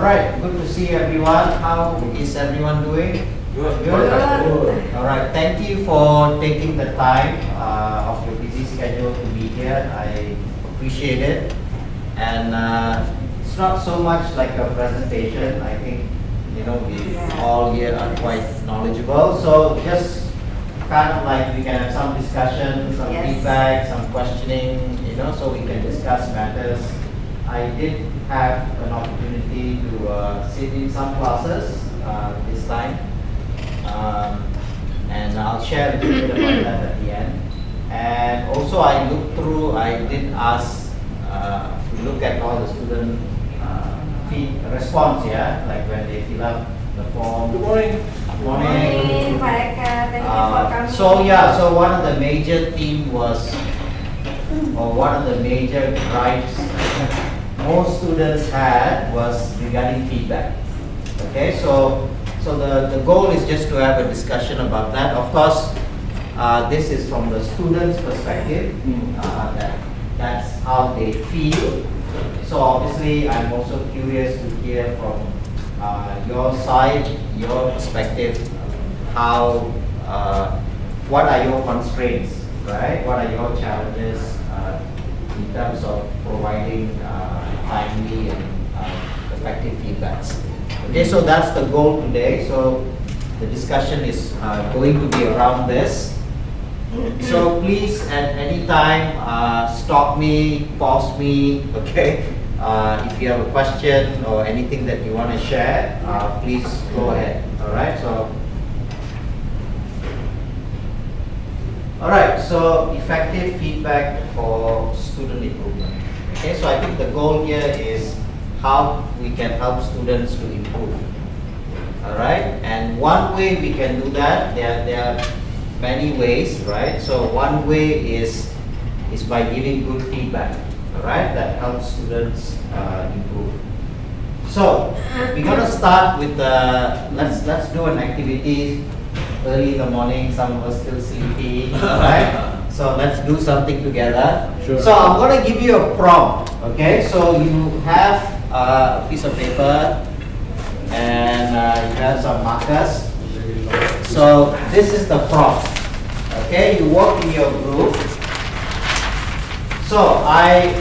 right, good to see everyone. How is everyone doing? Good. Good. All right, thank you for taking the time of your busy schedule to be here. I appreciate it. And it's not so much like a presentation. I think, we all here are quite knowledgeable. So just kind of like we can have some discussion, some feedback, some questioning, so we can discuss matters. I did have an opportunity to sit in some classes this time, and I'll share a little bit about that at the end. And also I did ask to look at all the student response, like when they fill up the form. Good morning. Good morning. Thank you for coming. So one of the major theme was, or one of the major gripes most students had was regarding feedback. Okay, so the goal is just to have a discussion about that. Of course, this is from the student's perspective. That's how they feel. So obviously, I'm also curious to hear from your side, your perspective. What are your constraints, right? What are your challenges in terms of providing timely and effective feedbacks? Okay, so that's the goal today. So the discussion is going to be around this. So please, at any time, stop me, pause me. Okay, if you have a question or anything that you want to share, please go ahead. All right. So effective feedback for student improvement. Okay, so I think the goal here is how we can help students to improve. All right, and one way we can do that, there are many ways, right? So one way is by giving good feedback. All right, that helps students improve. So we're gonna start with let's do an activity early in the morning. Some of us still sleepy, right? So let's do something together. Sure. So I'm going to give you a prompt. Okay, so you have a piece of paper and you have some markers. So this is the prompt. Okay, you work in your group. So I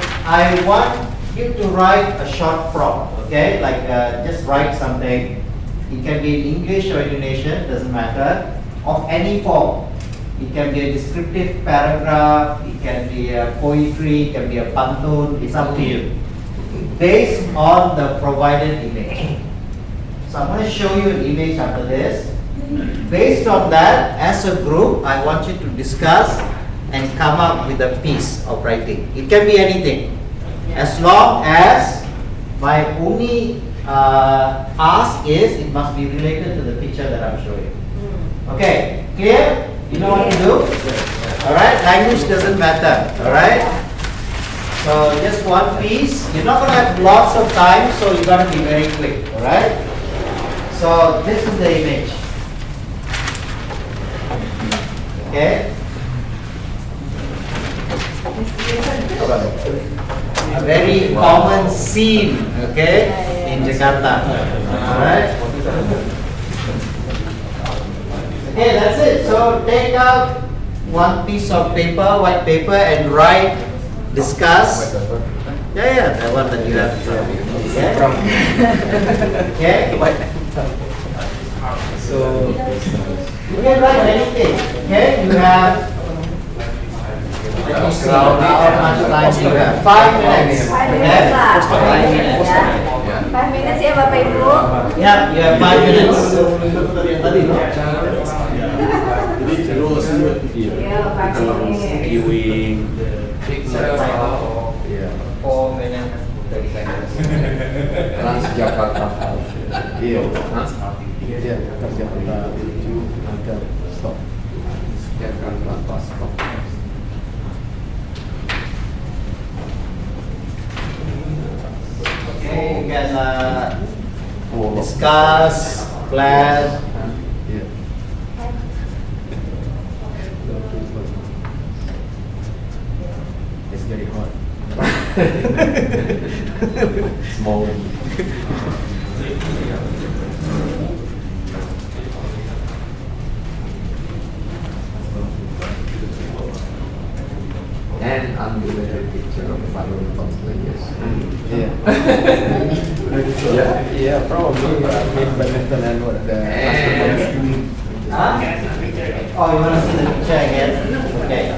want you to write a short prompt. Okay, like just write something. It can be in English or Indonesian, doesn't matter, of any form. It can be a descriptive paragraph, it can be a poetry, it can be a pantun, it's up to you. Based on the provided image. So I'm going to show you an image after this. Based on that, as a group, I want you to discuss and come up with a piece of writing. It can be anything. As long as my only ask is it must be related to the picture that I'm showing. Okay, clear? You know what to do? Alright, language doesn't matter. Alright? So just one piece. You're not going to have lots of time, so you got to be very quick. Alright? So this is the image. Okay? A very common scene, okay, in Jakarta. Alright? Okay, that's it. So take out one piece of paper, white paper, and write, discuss. Yeah, the one that you have. Okay? So you can write anything. Okay? You have, let me see, how much time you have? 5 minutes. 5 minutes lah. 5 minutes. 5 minutes ya Bapak Ibu. Yeah, you have 5 minutes. Yeah, 5 minutes. Kiwing. 4 minutes, 30 seconds. Transjakarta. Iya. Iya, Transjakarta menuju agar stop. Jakarta stop. Okay, you can discuss, class. Yeah. It's very hot. Small. And unrelated picture of paramount players. Yeah. Yeah, probably. Badminton and what the Huh? Oh, you want to see the picture again? Okay.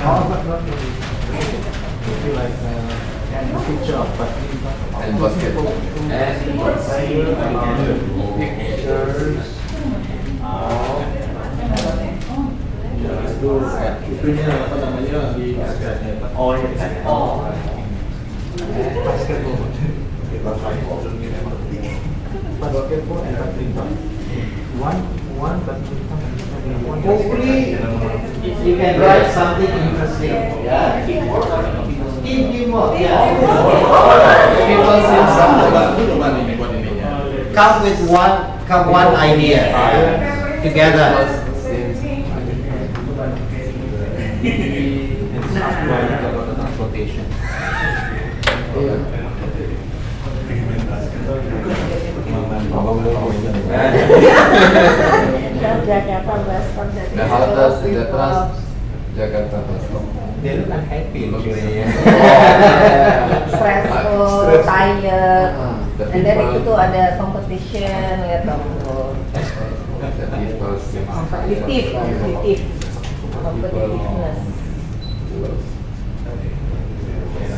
No, but not really. Maybe like a picture of badminton. And basketball. And pictures Itunya apa namanya di Oh, basketball and badminton. One badminton and one. hopefully you can write something interesting. Yeah. Teamwork. Yeah. People seem come one idea together. Transportation. Jakarta bus stop dari the halte Sejahtera Jakarta bus stop. Dia lu kan happy loh kayaknya. stressful, tired, and then itu tuh ada competition gitu. Competitive, competitiveness.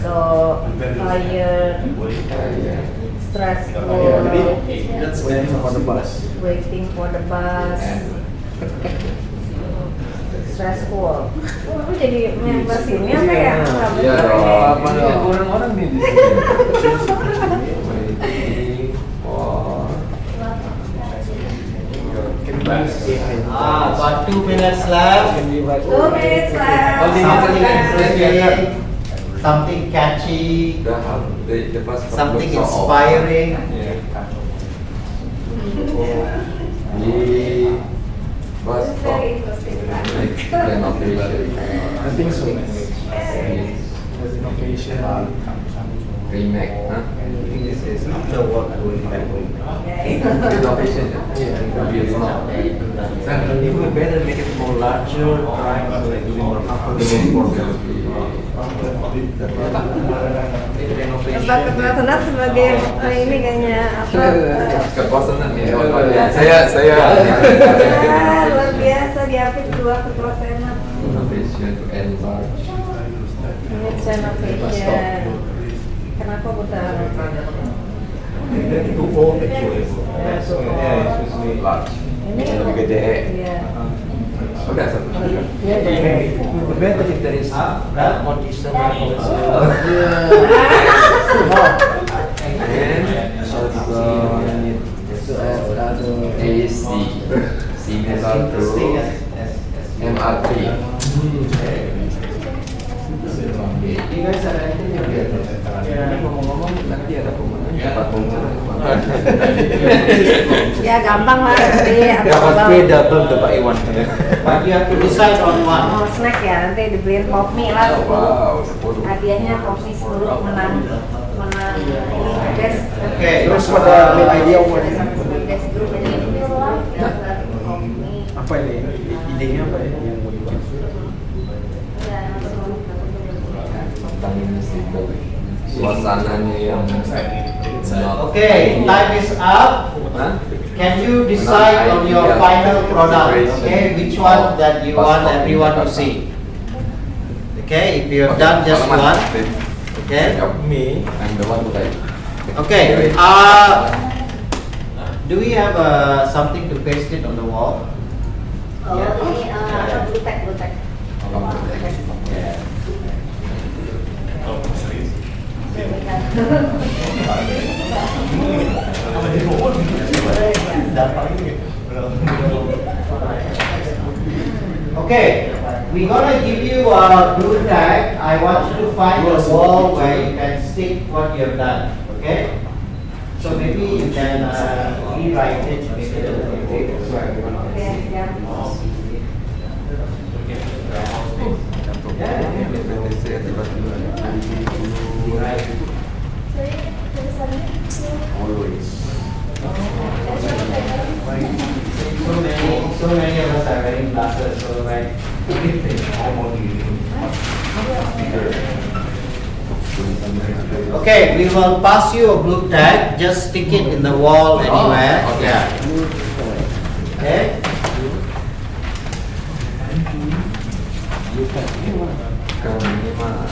So tired, stressful, That's waiting for the bus. waiting for the bus, stressful. Aku jadi member sini apa ya? Iya dong. Apa nih orang-orang nih di sini? About 2 minutes left. 2 minutes left. Something interesting, something catchy, The bus stop something looks so inspiring. Di bus stop renovation. I think so. There's innovation. Remake, huh? This is after work doing that way. Renovation, yeah. It's not. It would better make it more larger, trying to like do more comfortable for Tebak-tebakan sebagai ini kayaknya apa? Kekosanan ya. Saya Luar biasa diapit 2 ketua senat. Innovation to enlarge. Needs renovation. Kenapa bukan? Too old actually. Large. Ini Lebih gede. Iya. Udah satu. Iya, iya. Better if there is condition. AC similar to MRT. You guys are Ngomong-ngomong nanti ada pengumuman dapat pengumuman. Ya gampang lah nanti Dapat beda belum tuh Pak Iwan? But you have to decide on one. mau snack ya nanti dibeliin pop mie lah 10. Wow, 10. Hadiahnya pop mie 10 menang ini best. Oke. Terus pada main idea what? Best group ini best group dapat pop mie. Apa ini? Idenya apa ya yang mau dibuat? Suasananya yang Okay, time is up. Can you decide on your final product? Okay, which one that you want everyone to see? Okay, if you have done just one. Okay. Me. I'm the one who like. Okay. Do we have something to paste it on the wall? Oh ini blue tag. Yeah. Okay, we're gonna give you a blue tag. I want you to find a wall where you can stick what you have done. Okay, so maybe you can rewrite it, make it a little bigger so everyone can see. so many of us are wearing glasses, so like okay, we will pass you a blue tag. Just stick it in the wall anywhere. Okay. Yeah. Okay. Kalau ini mah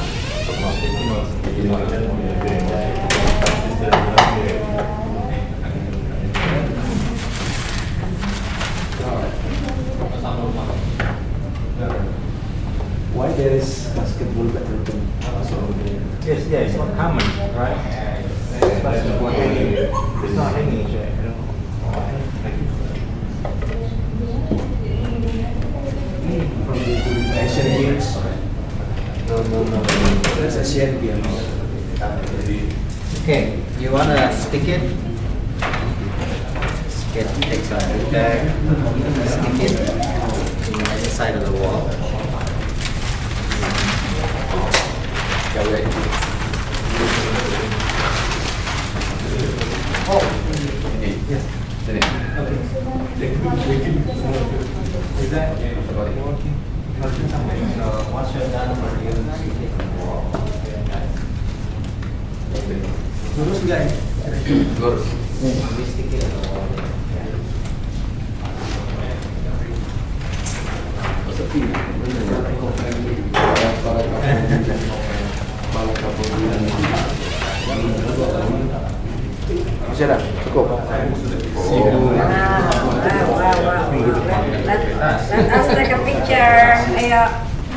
Why there is basketball badminton? Yes, yeah, it's not common, right? It's not hanging. From the Asian Games. No. That's Asian Games. Okay, you wanna stick it? Take some blue tag, stick it in any side of the wall. Oh, yes. Sini. Is that so once you're done, you stick it in the wall. lurus nggak ya? Lurus. We stick it in the wall. Masih ada? Cukup? Wow. Let us take a picture. Ayo,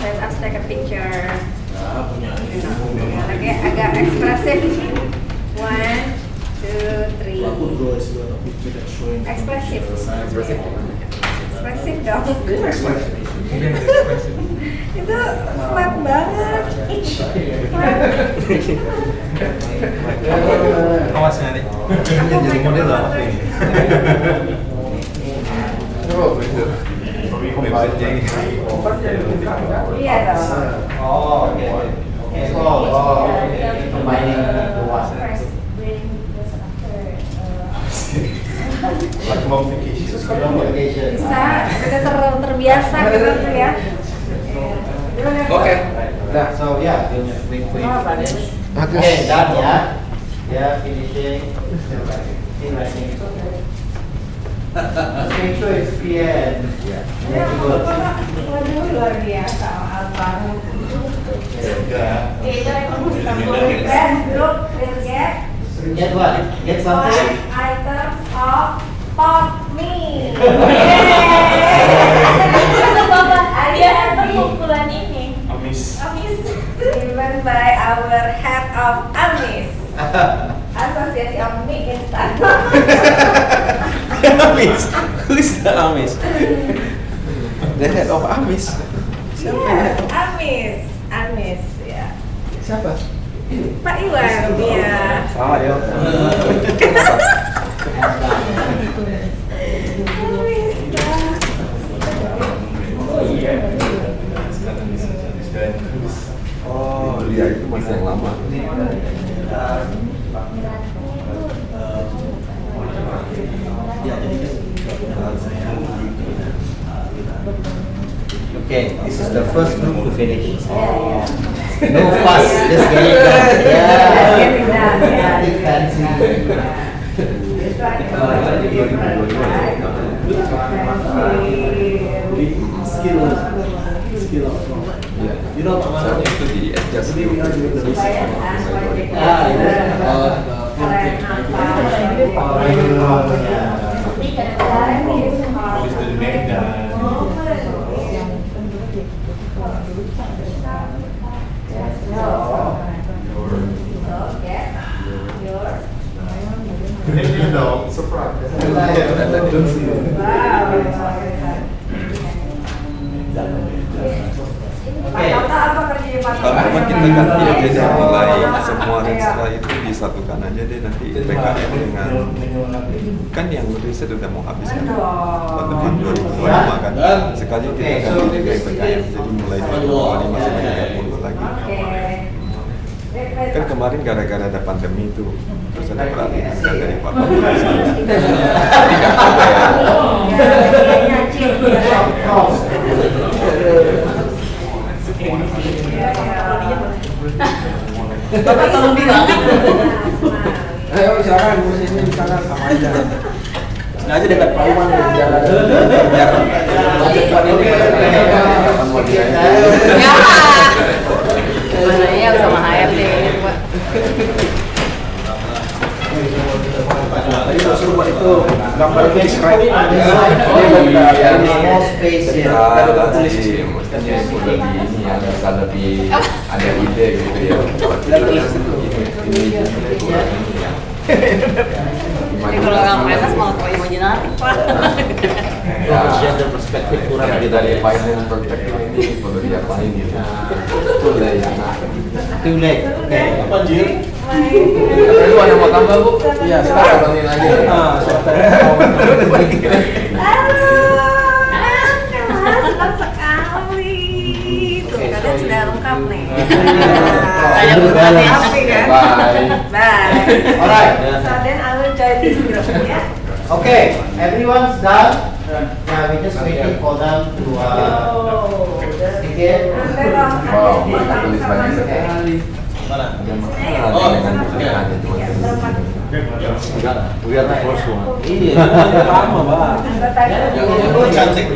let us take a picture. Agak ekspresif. 1, 2, 3. Ekspresif. Ekspresif dong. Itu flat banget. Awas nanti. Jadi model lah. Iya dong. Oh, okay. Okay, so combining the one. Like modification. Bisa, udah terbiasa gitu tuh ya. Oke. Nah, so yeah, we'll wait for you. Oh, bagus. Okay, done ya. Yeah, finishing. Still writing. Just make sure it's clear and yeah. Waduh, luar biasa alfabet. Get what? Get something? Items of pot me. Kumpulan ini. Amis. Given by our head of Amis. Asosiasi Ami Instan. Amis. Who is the Amis? The head of Amis. Yes, Amis, ya. Siapa? Pak Iwan, ya. Salah ya. Oh, iya itu masih yang lama. Okay, this is the first group to finish. No fuss, just get it done. Yeah. Get it done, yeah. Nothing fancy. Skill. You know Soalnya itu di adjust. Ah, Makin ganti aja deh, mulai semua dan setelah itu disatukan aja deh nanti PKM dengan kan yang riset udah mau habis kan tahun 2025 kan sekali kita ganti PKM jadi mulai 2025 sampai 30 lagi. Kan kemarin gara-gara ada pandemi itu, terus ada peralihan dari papan ke Bapak tolong bilang. Ayo silakan, musimnya di sana sama aja. Sengaja dekat Pauman di jalan. Biar cepat ini. Kapan mau dia? Sebenarnya sama HRD, Pak. Tadi mau suruh buat itu gambar describe. Small space here. Mestinya lebih ini ya, lebih ada ide gitu ya. Jadi kalau orang finance malah terlalu imajinatif, Pak. Ya, perspektif kurang dari finance perspektif ini perlu diapain gitu. Betul lah ya. Too late. Okay. Apa Jir? Lu ada mau tambah Bu? Iya, silakan bantuin aja. Saya tadi mau Senang sekali. Tuh, kalian sudah lengkap nih. Tanya bertanya. Happy kan? Bye. Bye. Alright. So then I will join this group, ya. Okay, everyone's done. Yeah, we're just waiting for them to stick it. Wow, mereka tulis banyak sekali. Mana? Oh, dengan tulisannya cuma Enggak, we are the first one. Iya, pertama, Bang. Yang cantik.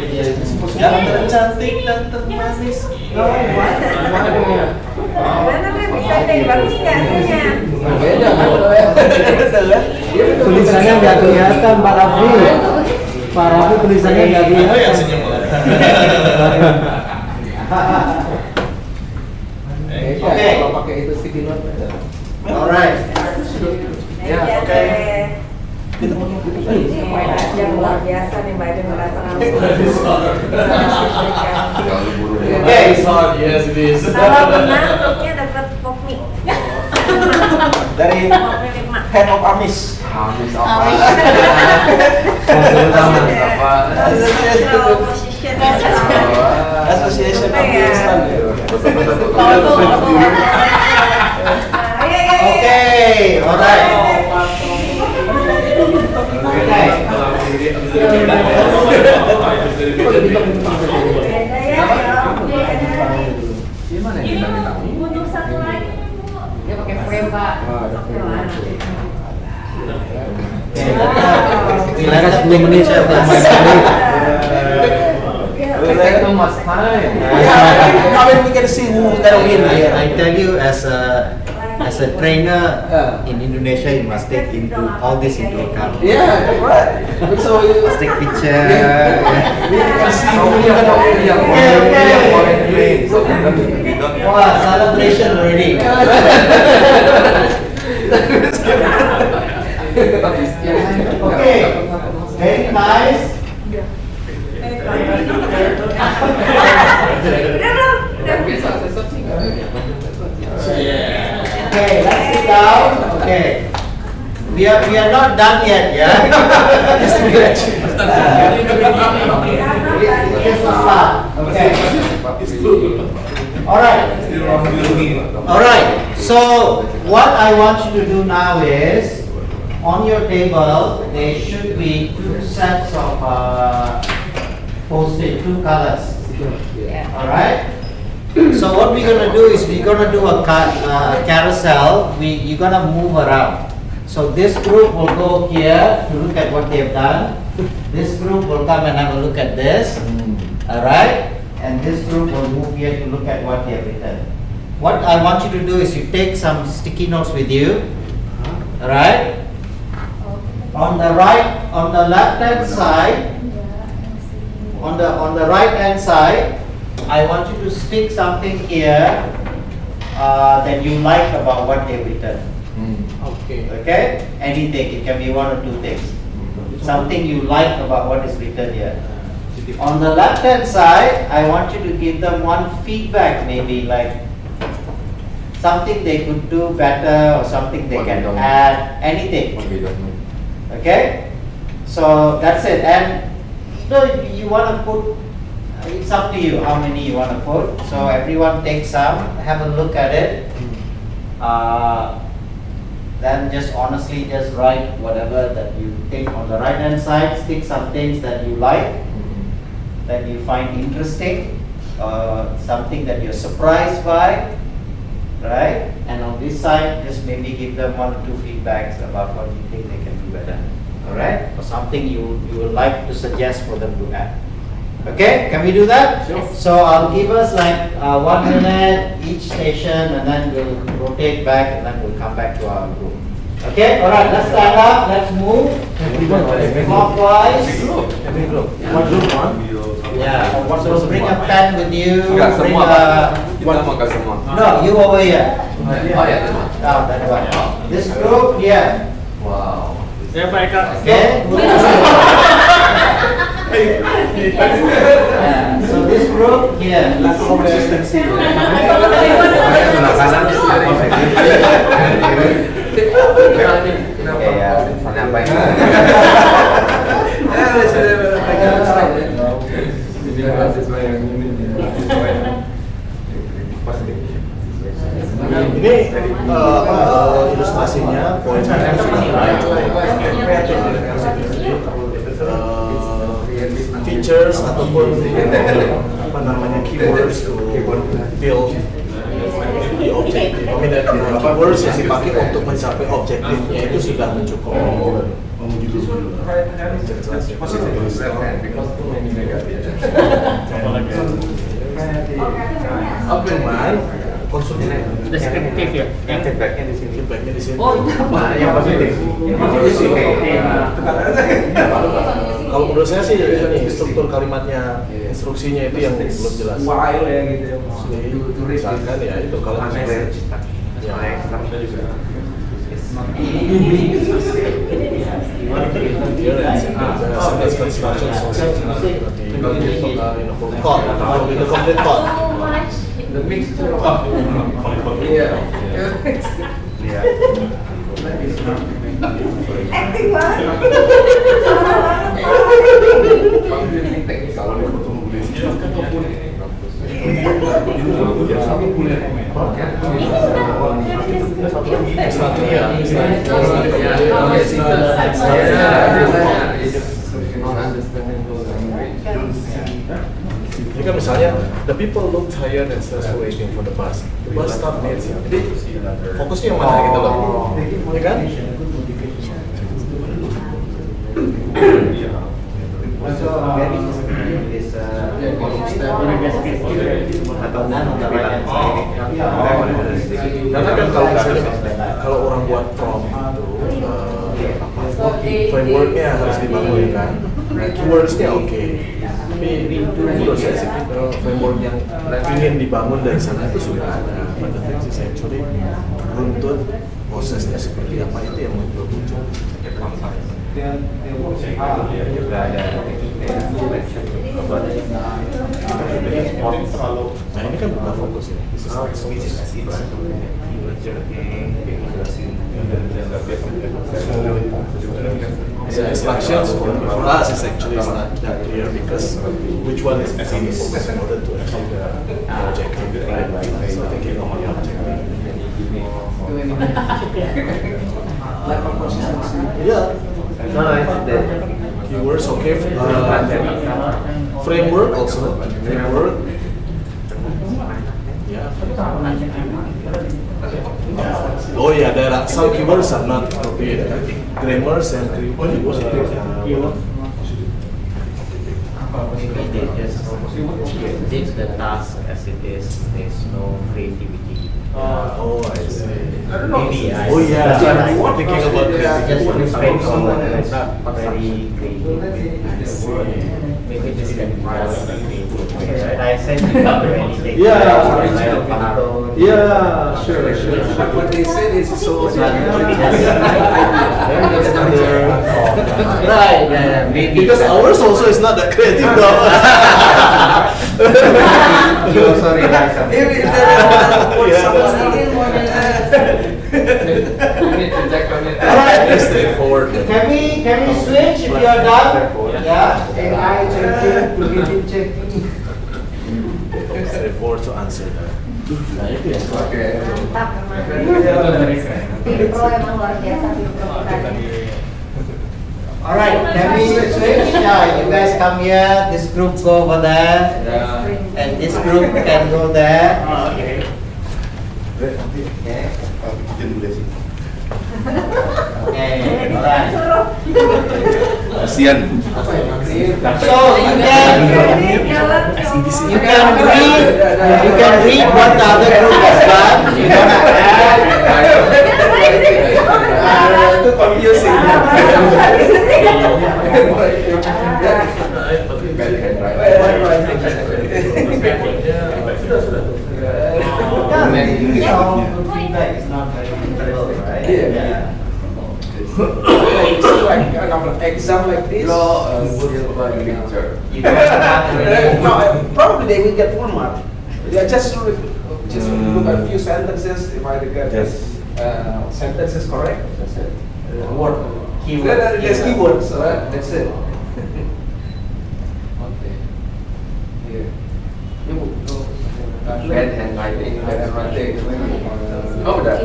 Yang tercantik dan termanis. Bener nih, bisa deh, bagus nggak hasilnya? Beda kan? Tulisannya nggak kelihatan Pak Raffi. Pak Raffi tulisannya nggak kelihatan. Oke. Kalau pakai itu sticky note. Alright. Ya, oke. Ini poin aja luar biasa nih, Mbak Ade merasa langsung. Okay. Kalau menang, grupnya dapat pokmi. Dari Head of Amis. habis apa? Position. Association of Islam. Okay, alright. Gimana yang kita minta? Butuh satu lagi, Bu. Dia pakai frame, Pak. Silakan 10 menit saya main menit. Take too much time. I mean, we can see who's gonna win here. I tell you, as a trainer in Indonesia, you must take into all this into account. Yeah, right. So you Must take picture. we can see who Kamu yang mau yang foreign train, so we don't. Wah, celebration already. Okay, very nice. Okay, let's sit down. Okay, we are not done yet, yeah. Just to start. Okay. All right. So what I want you to do now is, on your table there should be two sets of post-it, two colors. All right. So what we're gonna do is we're gonna do a carousel. You're gonna move around. So this group will go here to look at what they've done. This group will come and have a look at this. All right. And this group will move here to look at what they have written. What I want you to do is you take some sticky notes with you. All right. On the left hand side, on the right hand side, I want you to stick something here that you like about what they've written. Okay. Okay? Anything. It can be one or two things. Something you like about what is written here. On the left hand side, I want you to give them one feedback, maybe like something they could do better or something they can add, anything. We don't know. Okay? So that's it. And you want to put, it's up to you how many you want to put. So everyone take some, have a look at it. then just honestly just write whatever that you think on the right hand side. Stick some things that you like, that you find interesting, something that you're surprised by, right? And on this side, just maybe give them 1 or 2 feedbacks about what you think they can do better, all right? Or something you would like to suggest for them to add. Okay, can we do that? Sure. So I'll give us like 1 minute each station, and then we'll rotate back, and then we'll come back to our group. Okay, all right, let's stand up, let's move clockwise. Every group. What group one? Yeah, so bring a pen with you. Enggak Bring semua, a, kita mau ke semua. no, you over here. Oh ya, teman. Oh, that one. This group here. Wow. Saya Pak Eka. Okay. Yeah, so this group here. Konsistensi. Okay, ya. Apa ini? Ini ilustrasinya, poinnya features ataupun apa namanya keywords to build di objektif. Keywords yang dipakai untuk mencapai objektifnya itu sudah mencukupi. Cuman konsumen Deskriptif ya. feedbacknya di sini. Feedbacknya di sini. Yang positif. Kalau menurut saya sih ini struktur kalimatnya, instruksinya itu yang belum jelas. Wild ya gitu ya. Misalkan ya itu kalau misalnya The mixture of yeah. Acting banget. Ini kan misalnya, the people look tired and stressful waiting for the bus. The bus stop needs. Jadi fokusnya yang mana gitu loh, ya kan? Karena kan kalau misalnya, kalau orang buat prompt itu frameworknya harus dibangun kan, keywordsnya oke. Tapi menurut saya sih framework yang ingin dibangun dari sana itu sudah ada. Pada things actually runtut prosesnya seperti apa itu yang muncul. Juga ada Nah ini kan bukan fokus ya. The instructions for us is actually not that clear because which one is focus in order to achieve the objective, right? So thinking of the objective. Yeah. No, it's the Keywords okay. Framework also. Framework. Yeah. Oh yeah, there are some keywords are not appropriate. Grammars and keywords. Maybe they just did the task as it is. There's no creativity. Oh, I see. Maybe I. Oh yeah. That's what I was Thinking about just creativity. straightforward. It's not very creative. Maybe this can be more creative. I said you cover anything. Yeah. Yeah. Sure. But what they said is so Right, yeah, maybe. Because ours also is not that creative though. you also realize something. If Alright, let's stay forward. Can we switch if you are done? Yeah. AI checking, creative checking. Stay forward. to answer that. Nah itu ya. Oke. Mantap memang. Tim pro emang luar biasa tim pro kita. Alright, can we switch? Yeah, you guys come here, this group go over there, and this group can go there. Okay. Okay. Okay, alright. Kasian. So you can read what the other group has done. You don't have to add. Itu confusing. Feedback is not very visible, right? Yeah. It's like kind of an exam like this. Picture. You don't have to. No, probably they will get full mark. Yeah, just look at a few sentences. If I get sentences correct, that's it. Word. Keyword. There's keywords. That's it. Bad handwriting, bad handwriting. Oh, udah.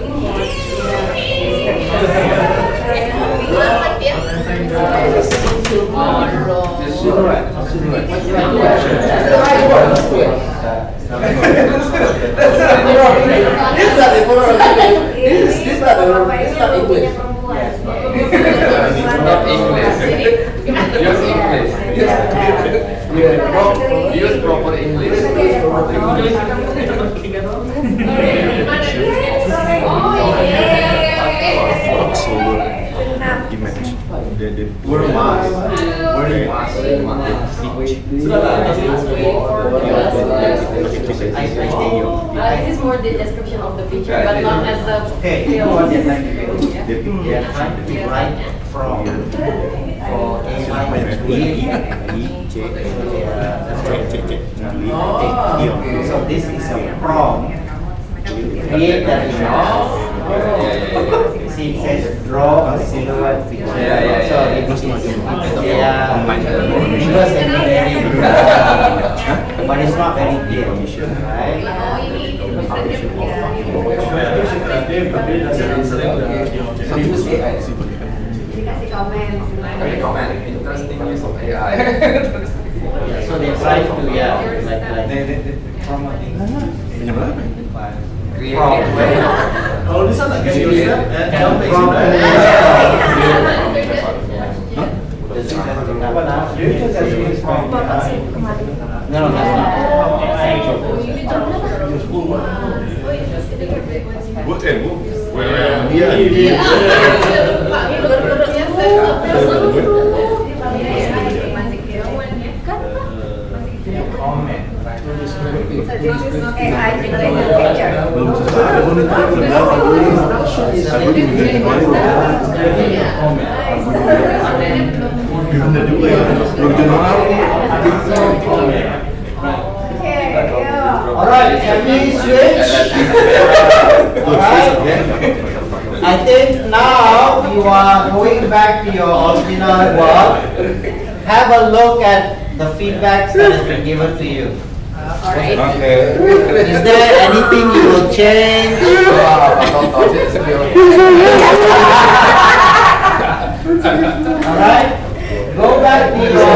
Use proper English. This is more the description of the picture, but not as a Okay, what they're trying to do, they're trying to be right from for A minus B, J, so this is a prompt. Create that image. See, it says draw a silhouette picture. So it is reverse engineering, but it's not very clear, right? Dikasih komen. Interesting use of AI. So they try to like Kalau bisa nggak kayak gitu kan? No, that's not. So this is AI generated picture. Alright, can we switch? Alright. I think now you are going back to your original work. Have a look at the feedbacks that has been given to you. Alright. Okay. Is there anything you will change? Alright. Go back to your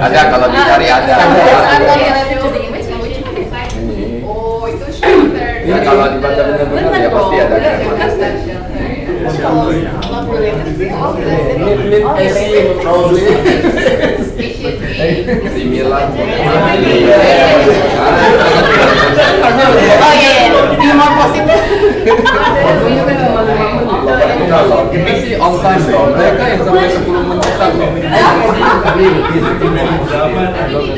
Ada kalau dicari ada. Oh, itu shelter. Ya kalau dibaca benar-benar ya pasti ada. Similar. Oh iya, be more positive. Kalau kita sih on time loh, mereka yang sampai 10 menit loh. agree with this. I think that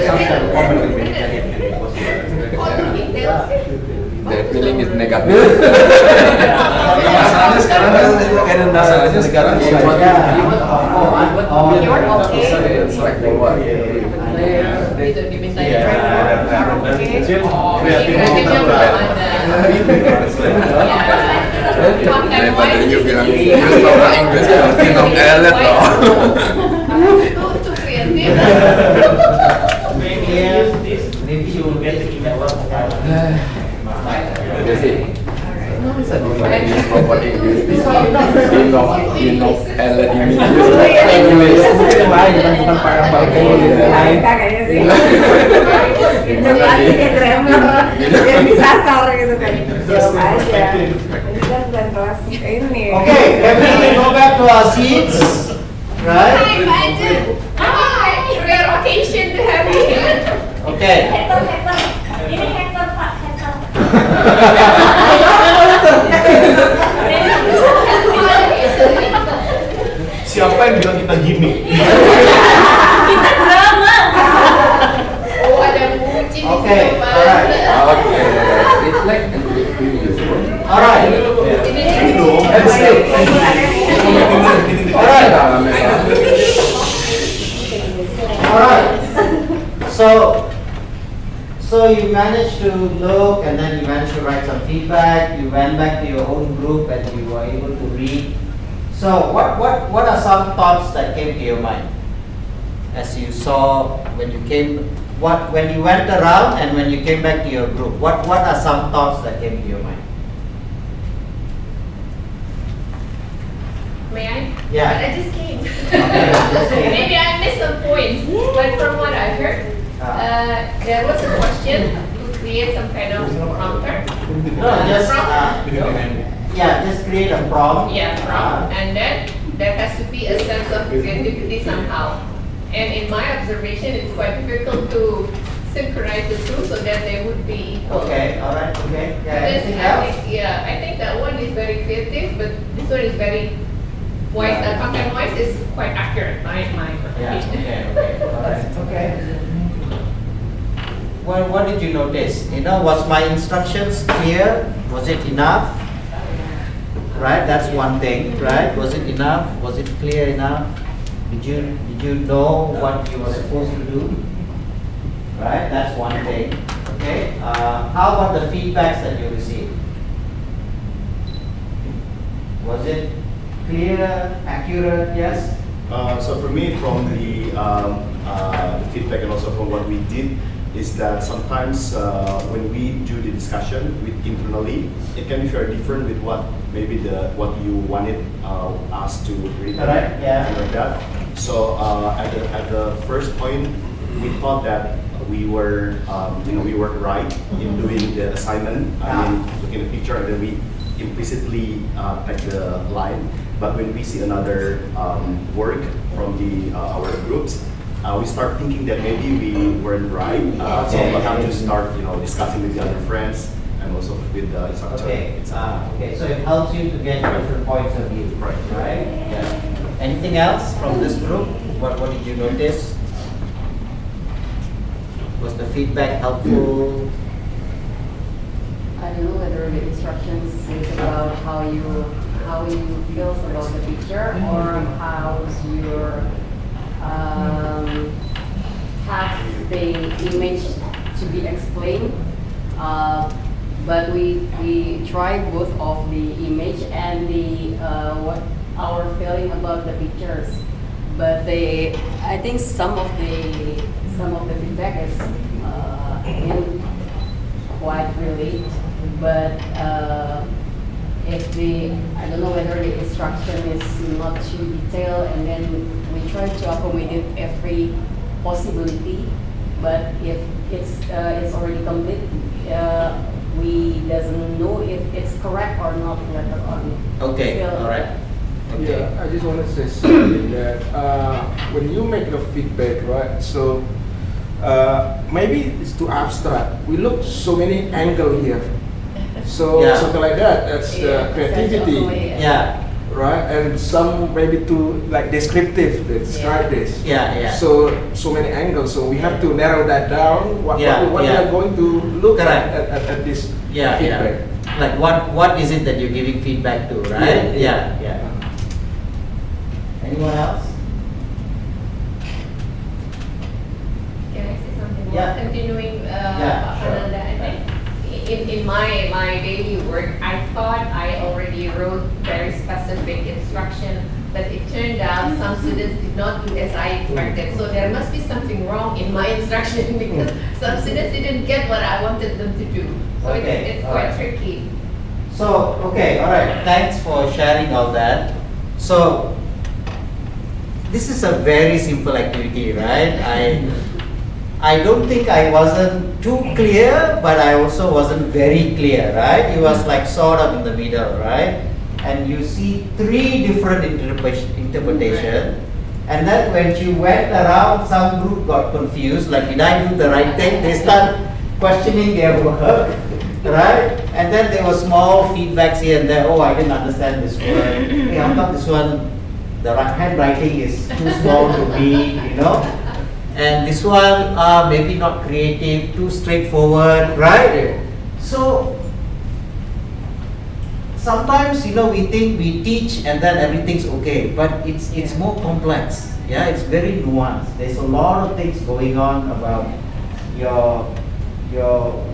some kind of comment will be negative and positive. The feeling is negatif. Masalahnya sekarang Select keluar. Gitu diminta Daripada you bilang you tahu Inggris, you know elet loh. Itu kreatif. Maybe you will get the email. Jadi sih, use proper English. You know elet ini. Mungkin yang lain bukan parabol lain. Kayaknya sih. Artinya grammar yang disasar gitu kan. Jawab aja. Ini kan bukan kelas ini. Okay, everybody go back to our seats. Right? Rare occasion to have you. Okay. Hater. Ini hater Pak, hater. Siapa yang bilang kita gimmick? Kita drama. Oh, ada muji di Okay, situ, Pak. alright. Okay, reflect and review. Alright. Ini Alright. So you managed to look and then you managed to write some feedback. You went back to your own group and you were able to read. So what are some thoughts that came to your mind as you saw when you came? When you went around and when you came back to your group? What are some thoughts that came to your mind? May I? Yeah. But I just came. just came. Maybe I missed some points, but from what I heard, there was a question to create some kind of prompter. No, just just create a prompt. Yeah, prompt. And then there has to be a sense of creativity somehow. And in my observation, it's quite difficult to synchronize the two so that they would be equal. Okay, alright, okay. Yeah, This, anything I else? think, I think that one is very creative, but this one is very wise. Content-wise is quite accurate. My Yeah, opinion. okay, alright, okay. Well, what did you notice? Was my instructions clear? Was it enough? Right, that's one thing, right? Was it enough? Was it clear enough? Did you know what you were supposed to do? Right, that's one thing. Okay. How about the feedbacks that you received? Was it clear, accurate? Yes. So for me, from the feedback and also from what we did, is that sometimes when we do the discussion internally, it can be very different with what maybe what you wanted us to read, Correct, yeah. like that. So at the first point, we thought that we were we were right in doing the assignment. I mean, looking at the picture, and then we implicitly take the line. But when we see another work from our groups, we start thinking that maybe we weren't right. So we have to start, discussing with the other friends and also with the instructor. Okay. Okay. So it helps you to get different points of view. Right. Right. Yeah. Anything else from this group? What did you notice? Was the feedback helpful? I don't know whether the instructions is about how you feel about the picture or how's your have the image to be explained. But we try both of the image and the what our feeling about the pictures. But I think some of the feedback is quite relate. But if I don't know whether the instruction is not too detailed, and then we try to accommodate every possibility. But if it's already complete, we doesn't know if it's correct or not later on. Okay. Still, All right. Okay. Yeah, I just want to say something that when you make the feedback, right? So maybe it's too abstract. We look so many angles here. So Yeah. something like that. That's the creativity, Yeah. right? right? And some maybe too like descriptive. They describe this. Yeah, yeah. So many angles. So we have to narrow that down. What we are going to look at this feedback. Like what is it that you're giving feedback to, right? Yeah. Anyone else? Can I say something more? Yeah. Continuing, Sure. Ananda, I think in my daily work, I thought I already wrote very specific instruction, but it turned out some students did not do as I expected. So there must be something wrong in my instruction because some students didn't get what I wanted them to do. So it's quite tricky. So, okay, all right. Thanks for sharing all that. So, this is a very simple activity, right? I don't think I wasn't too clear, but I also wasn't very clear, right? It was like sort of in the middle, right? And you see 3 different interpretation. And then when you went around, some group got confused, like, did I do the right thing? They start questioning their work, right? And then there were small feedbacks here and there. Oh, I didn't understand this word. Hey, how come this one, the handwriting is too small to read, you know? And this one, maybe not creative, too straightforward, right? So, sometimes, you know, we think we teach and then everything's okay, but it's more complex. Yeah, it's very nuanced. There's a lot of things going on about your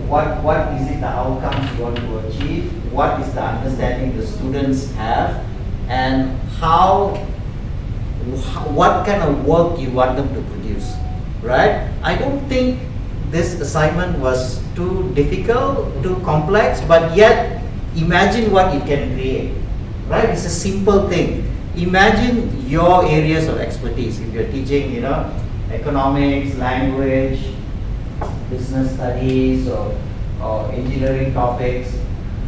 what is it the outcomes you want to achieve, what is the understanding the students have, and what kind of work you want them to produce, right? I don't think this assignment was too difficult, too complex, but yet imagine what it can create, right? It's a simple thing. Imagine your areas of expertise. If you're teaching, you know, economics, language, business studies, or engineering topics,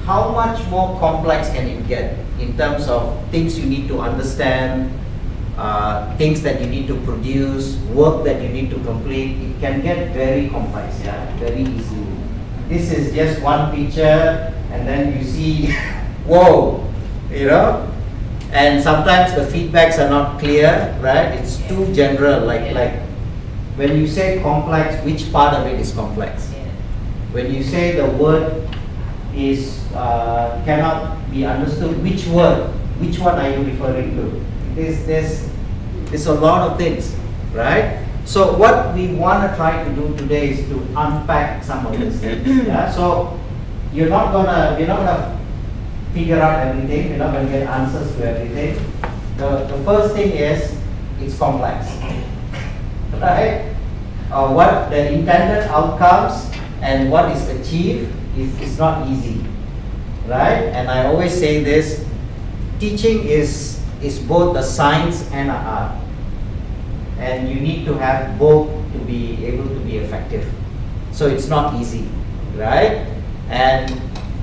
how much more complex can it get in terms of things you need to understand, things that you need to produce, work that you need to complete? It can get very complex, very easily. This is just one picture, and then you see, whoa, you know? And sometimes the feedbacks are not clear, right? It's too general, like when you say complex, which part of it is complex? When you say the word is cannot be understood, which word? Which one are you referring to? There's a lot of things, right? So what we want to try to do today is to unpack some of these things. Yeah. So we're not gonna figure out everything. We're not gonna get answers to everything. The first thing is it's complex, right? What the intended outcomes and what is achieved is not easy, right? And I always say this: teaching is both a science and an art, and you need to have both to be able to be effective. So it's not easy, right? And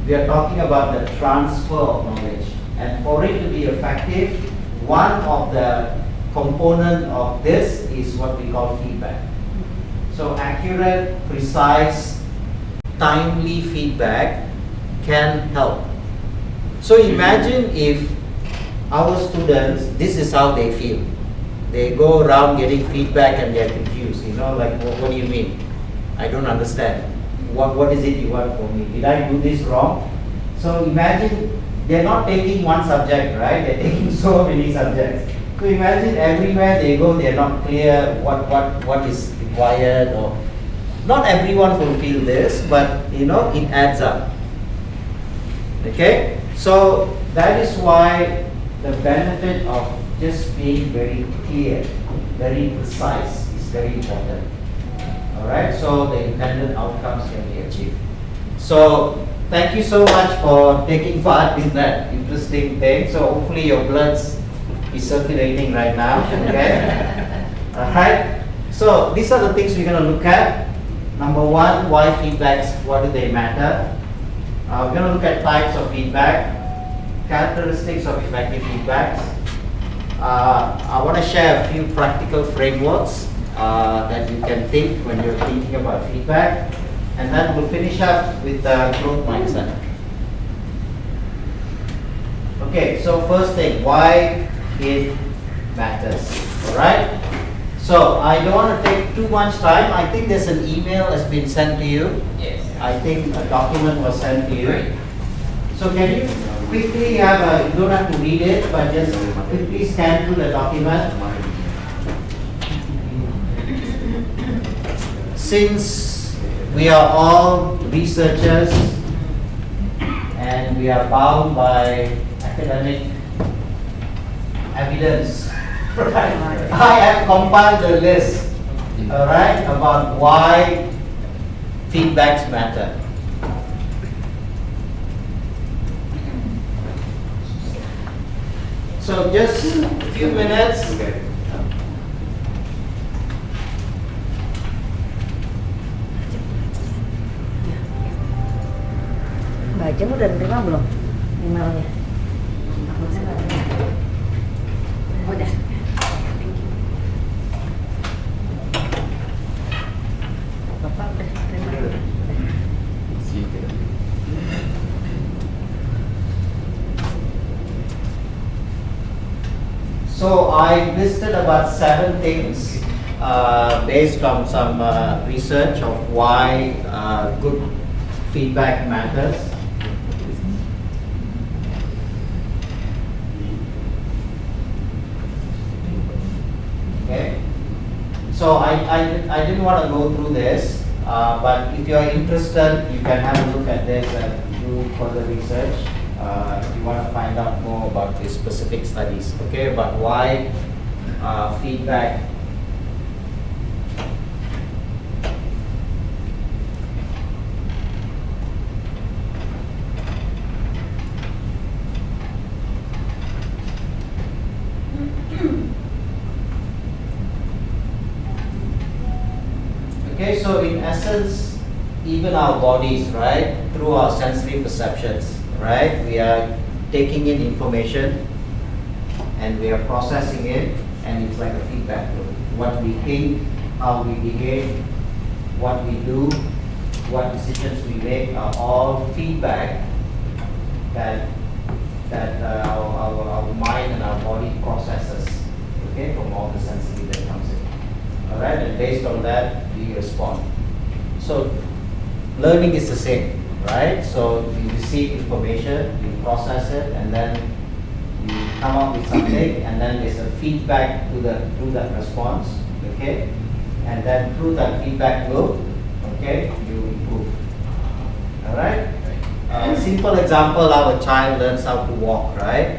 we are talking about the transfer of knowledge, and for it to be effective, one of the component of this is what we call feedback. So accurate, precise, timely feedback can help. So imagine if our students, this is how they feel. They go around getting feedback and they're confused, you know, like, what do you mean? I don't understand. What is it you want from me? Did I do this wrong? So imagine they're not taking one subject, right? They're taking so many subjects. So imagine everywhere they go, they're not clear what is required, or not everyone will feel this, but you know, it adds up. Okay? So that is why the benefit of just being very clear, very precise is very important. Alright, so the intended outcomes can be achieved. So thank you so much for taking part in that interesting thing. So hopefully your blood's is circulating right now. Okay? Alright, so these are the things we're going to look at. Number one, why feedbacks, what do they matter? We're going to look at types of feedback, characteristics of effective feedbacks. I want to share a few practical frameworks that you can think when you're thinking about feedback, and then we'll finish up with the growth mindset. Okay, so first thing, why it matters. Alright? So I don't want to take too much time. I think there's an email has been sent to you. Yes. I think a document was sent to you. So can you quickly have a, you don't have to read it, but just quickly scan through the document. Since we are all researchers and we are bound by academic evidence, right? I have compiled a list, alright, about why feedbacks matter. So just a few minutes. Mbak Jem udah nerima belum emailnya? Udah. Bapak udah terima. So I listed about 7 things based on some research of why good feedback matters. Okay. So I didn't want to go through this, but if you are interested, you can have a look at this and do further research. If you want to find out more about these specific studies, okay, about why feedback okay, so in essence, even our bodies, right, through our sensory perceptions, right, we are taking in information and we are processing it, and it's like a feedback loop. What we think, how we behave, what we do, what decisions we make are all feedback that our mind and our body processes, okay, from all the sensory that comes in. All right, and based on that, we respond. So learning is the same, right? So you receive information, you process it, and then you come up with something, and then there's a feedback through that response, okay? And then through that feedback loop, okay, you improve. All right? Simple example: our child learns how to walk, right?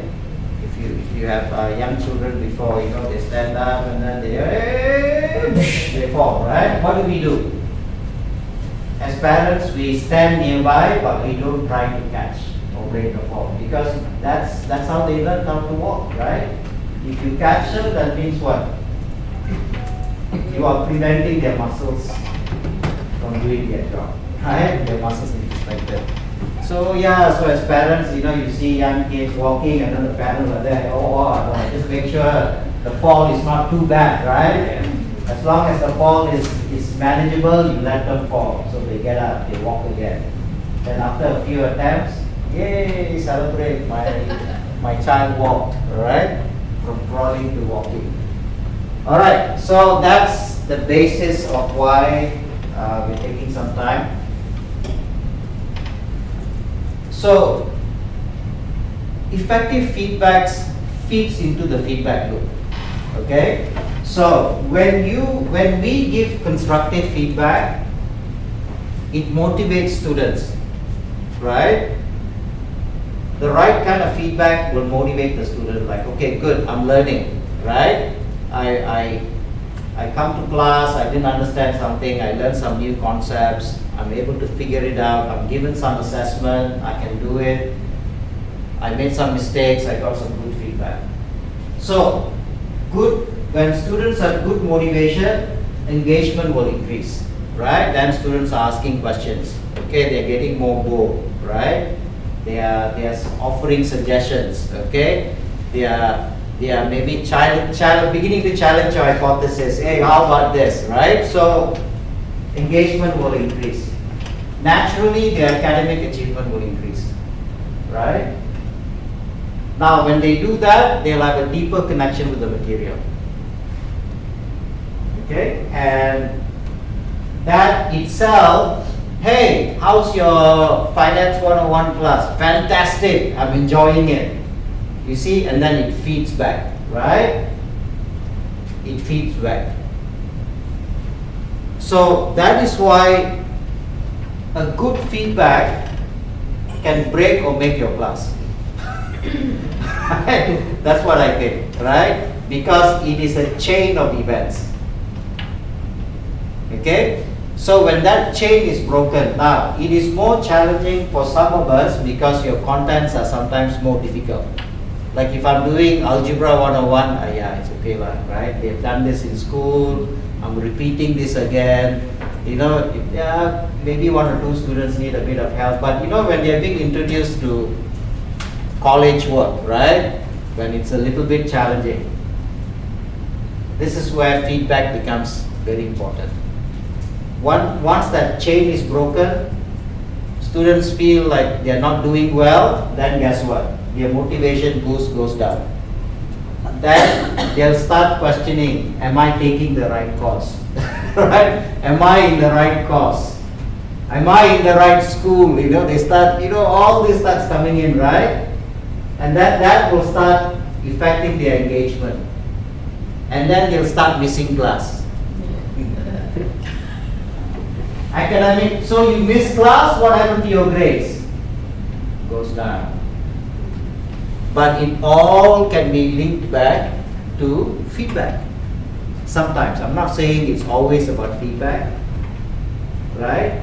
If you have young children before, you know, they stand up and then they fall, right? What do? As parents, we stand nearby, but we don't try to catch or break the fall, because that's how they learn how to walk, right? If you catch them, that means what? You are preventing their muscles from doing their job, right? Their muscles need to strengthen. So yeah, so as parents, you know, you see young kids walking, and then the parents are there. Oh, just make sure the fall is not too bad, right? As long as the fall is manageable, you let them fall. So they get up, they walk again. Then after a few attempts, yay, celebrate, my child walked, alright? From crawling to walking. Alright, so that's the basis of why we're taking some time. So, effective feedbacks feeds into the feedback loop, okay? So when we give constructive feedback, it motivates students, right? The right kind of feedback will motivate the student, like, okay, good, I'm learning, right? I come to class, I didn't understand something, I learned some new concepts, I'm able to figure it out, I'm given some assessment, I can do it, I made some mistakes, I got some good feedback. So, when students have good motivation, engagement will increase, right? Then students are asking questions, okay? They're getting more bold, right? They are offering suggestions, okay? They are maybe beginning to challenge your hypothesis. Hey, how about this, right? So engagement will increase. Naturally, their academic achievement will increase, right? Now, when they do that, they'll have a deeper connection with the material. Okay, and that itself, hey, how's your Finance 101 class? Fantastic, I'm enjoying it. You see, and then it feeds back, right? It feeds back. So that is why a good feedback can break or make your class. That's what I think, right? Because it is a chain of events. Okay? So when that chain is broken, now it is more challenging for some of us because your contents are sometimes more difficult. Like if I'm doing Algebra 101, yeah, it's okay, right? They've done this in school, I'm repeating this again. You know, yeah, maybe one or two students need a bit of help, but you know, when they're being introduced to college work, right? When it's a little bit challenging, this is where feedback becomes very important. Once that chain is broken, students feel like they're not doing well, then guess what? Their motivation boost goes down. Then they'll start questioning, am I taking the right course? Right? Am I in the right course? Am I in the right school? You know, they start, you know, all this starts coming in, right? And that will start affecting their engagement. And then they'll start missing class. Academic, so you miss class, what happened to your grades? Goes down. But it all can be linked back to feedback. Sometimes, I'm not saying it's always about feedback, right?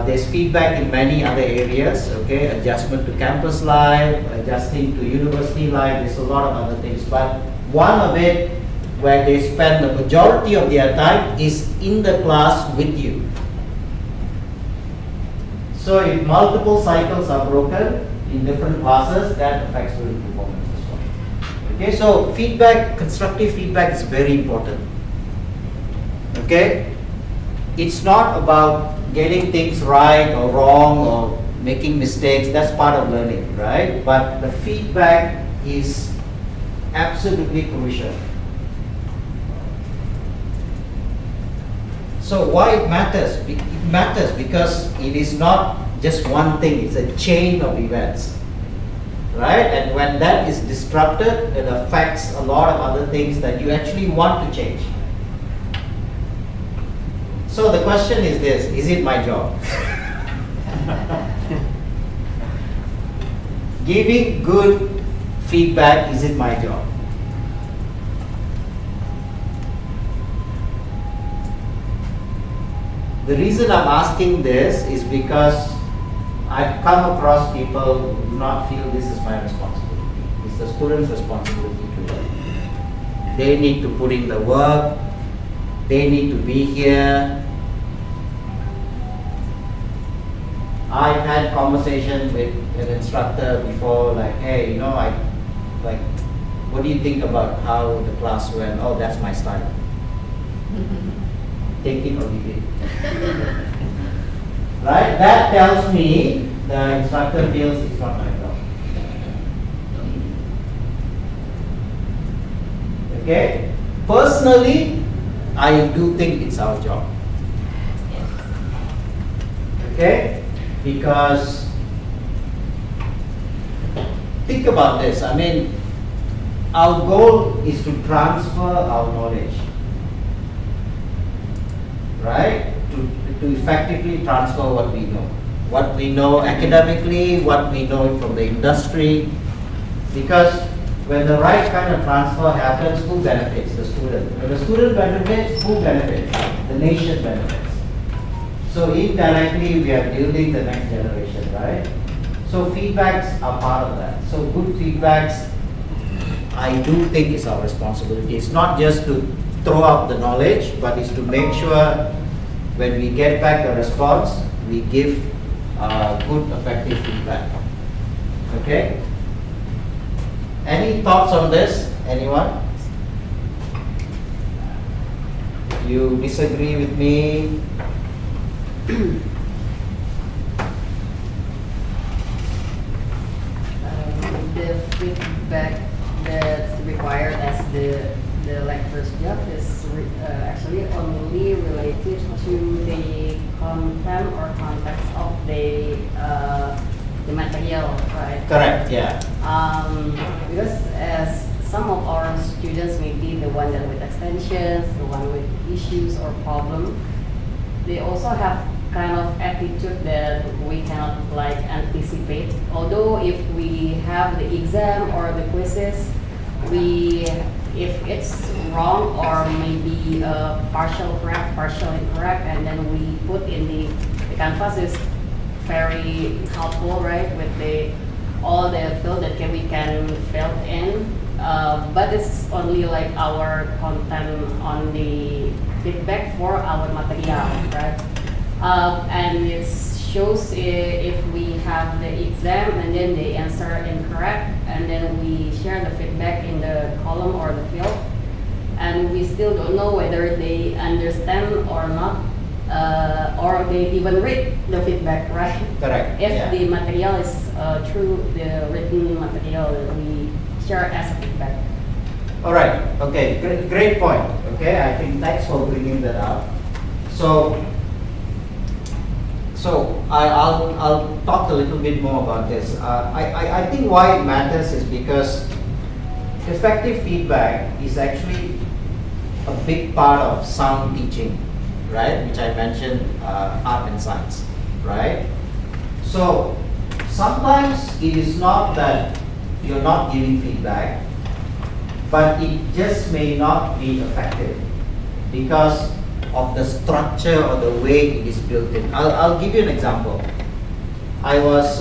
There's feedback in many other areas, okay? Adjustment to campus life, adjusting to university life, there's a lot of other things. But one of it, where they spend the majority of their time, is in the class with you. So if multiple cycles are broken in different classes, that affects student performance as well. Okay, so feedback, constructive feedback is very important. Okay, it's not about getting things right or wrong or making mistakes. That's part of learning, right? But the feedback is absolutely crucial. So why it matters? It matters because it is not just one thing, it's a chain of events, right? And when that is disrupted, it affects a lot of other things that you actually want to change. So the question is this, is it my job? Giving good feedback, is it my job? The reason I'm asking this is because I've come across people who do not feel this is my responsibility. It's the student's responsibility to learn. They need to put in the work. They need to be here. I've had conversations with an instructor before, like, hey, you know, what do you think about how the class went? Oh, that's my style. Take it or leave it. Right? That tells me the instructor feels it's not my job. Okay? Personally, I do think it's our job. Okay? Because think about this. I mean, our goal is to transfer our knowledge. Right? To effectively transfer what we know. What we know academically, what we know from the industry. Because when the right kind of transfer happens, who benefits? The student. When the student benefits, who benefits? The nation benefits. So indirectly, we are building the next generation, right? So feedbacks are part of that. So good feedbacks, I do think is our responsibility. It's not just to throw out the knowledge, but it's to make sure when we get back a response, we give good, effective feedback. Okay? Any thoughts on this? Anyone? You disagree with me? The feedback that's required as the lecturer's job is actually only related to the content or context of the material, right? Correct, yeah. Because as some of our students may be the one that with extensions, the one with issues or problem, they also have kind of attitude that we cannot like anticipate. Although if we have the exam or the quizzes, if it's wrong or maybe partial correct, partial incorrect, and then we put in the canvas is very helpful, right? With all the field that we can fill in, but it's only like our content on the feedback for our material, right? And it shows if we have the exam and then they answer incorrect, and then we share the feedback in the column or the field, and we still don't know whether they understand or not, or they even read the feedback, right? Correct. If the material is through the written material, we share as a feedback. All right. Okay. Great point. Okay. I think thanks for bringing that up. So I'll talk a little bit more about this. I think why it matters is because effective feedback is actually a big part of sound teaching, right? Which I mentioned, art and science, right? So sometimes it is not that you're not giving feedback, but it just may not be effective because of the structure or the way it is built in. I'll give you an example. I was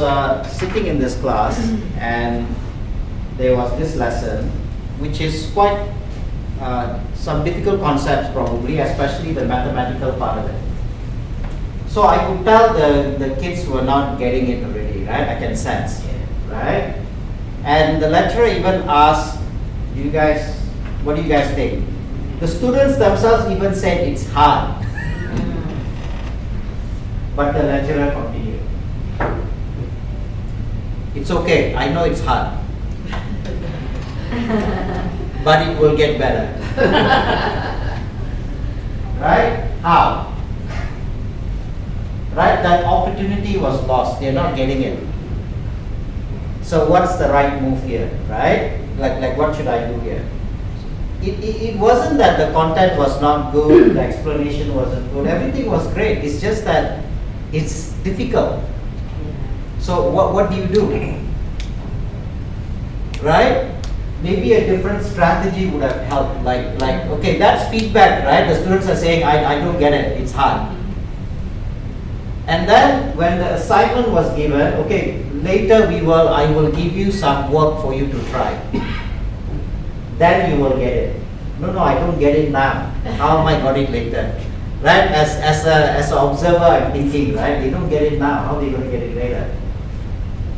sitting in this class and there was this lesson which is quite some difficult concepts probably, especially the mathematical part of it. So I could tell the kids were not getting it already, right? I can sense, right? And the lecturer even asked, what do you guys think? The students themselves even said it's hard. But the lecturer continued. It's okay, I know it's hard. But it will get better. Right? How? Right? That opportunity was lost. They're not getting it. So what's the right move here? Right? Like what should I do here? It wasn't that the content was not good, the explanation wasn't good, everything was great. It's just that it's difficult. So what do you do? Right? Maybe a different strategy would have helped. Like okay, that's feedback, right? The students are saying, I don't get it, it's hard. And then when the assignment was given, okay, later I will give you some work for you to try. Then you will get it. No, I don't get it now. How am I got it later? Right? As an observer, I'm thinking, right? They don't get it now. How are they going to get it later?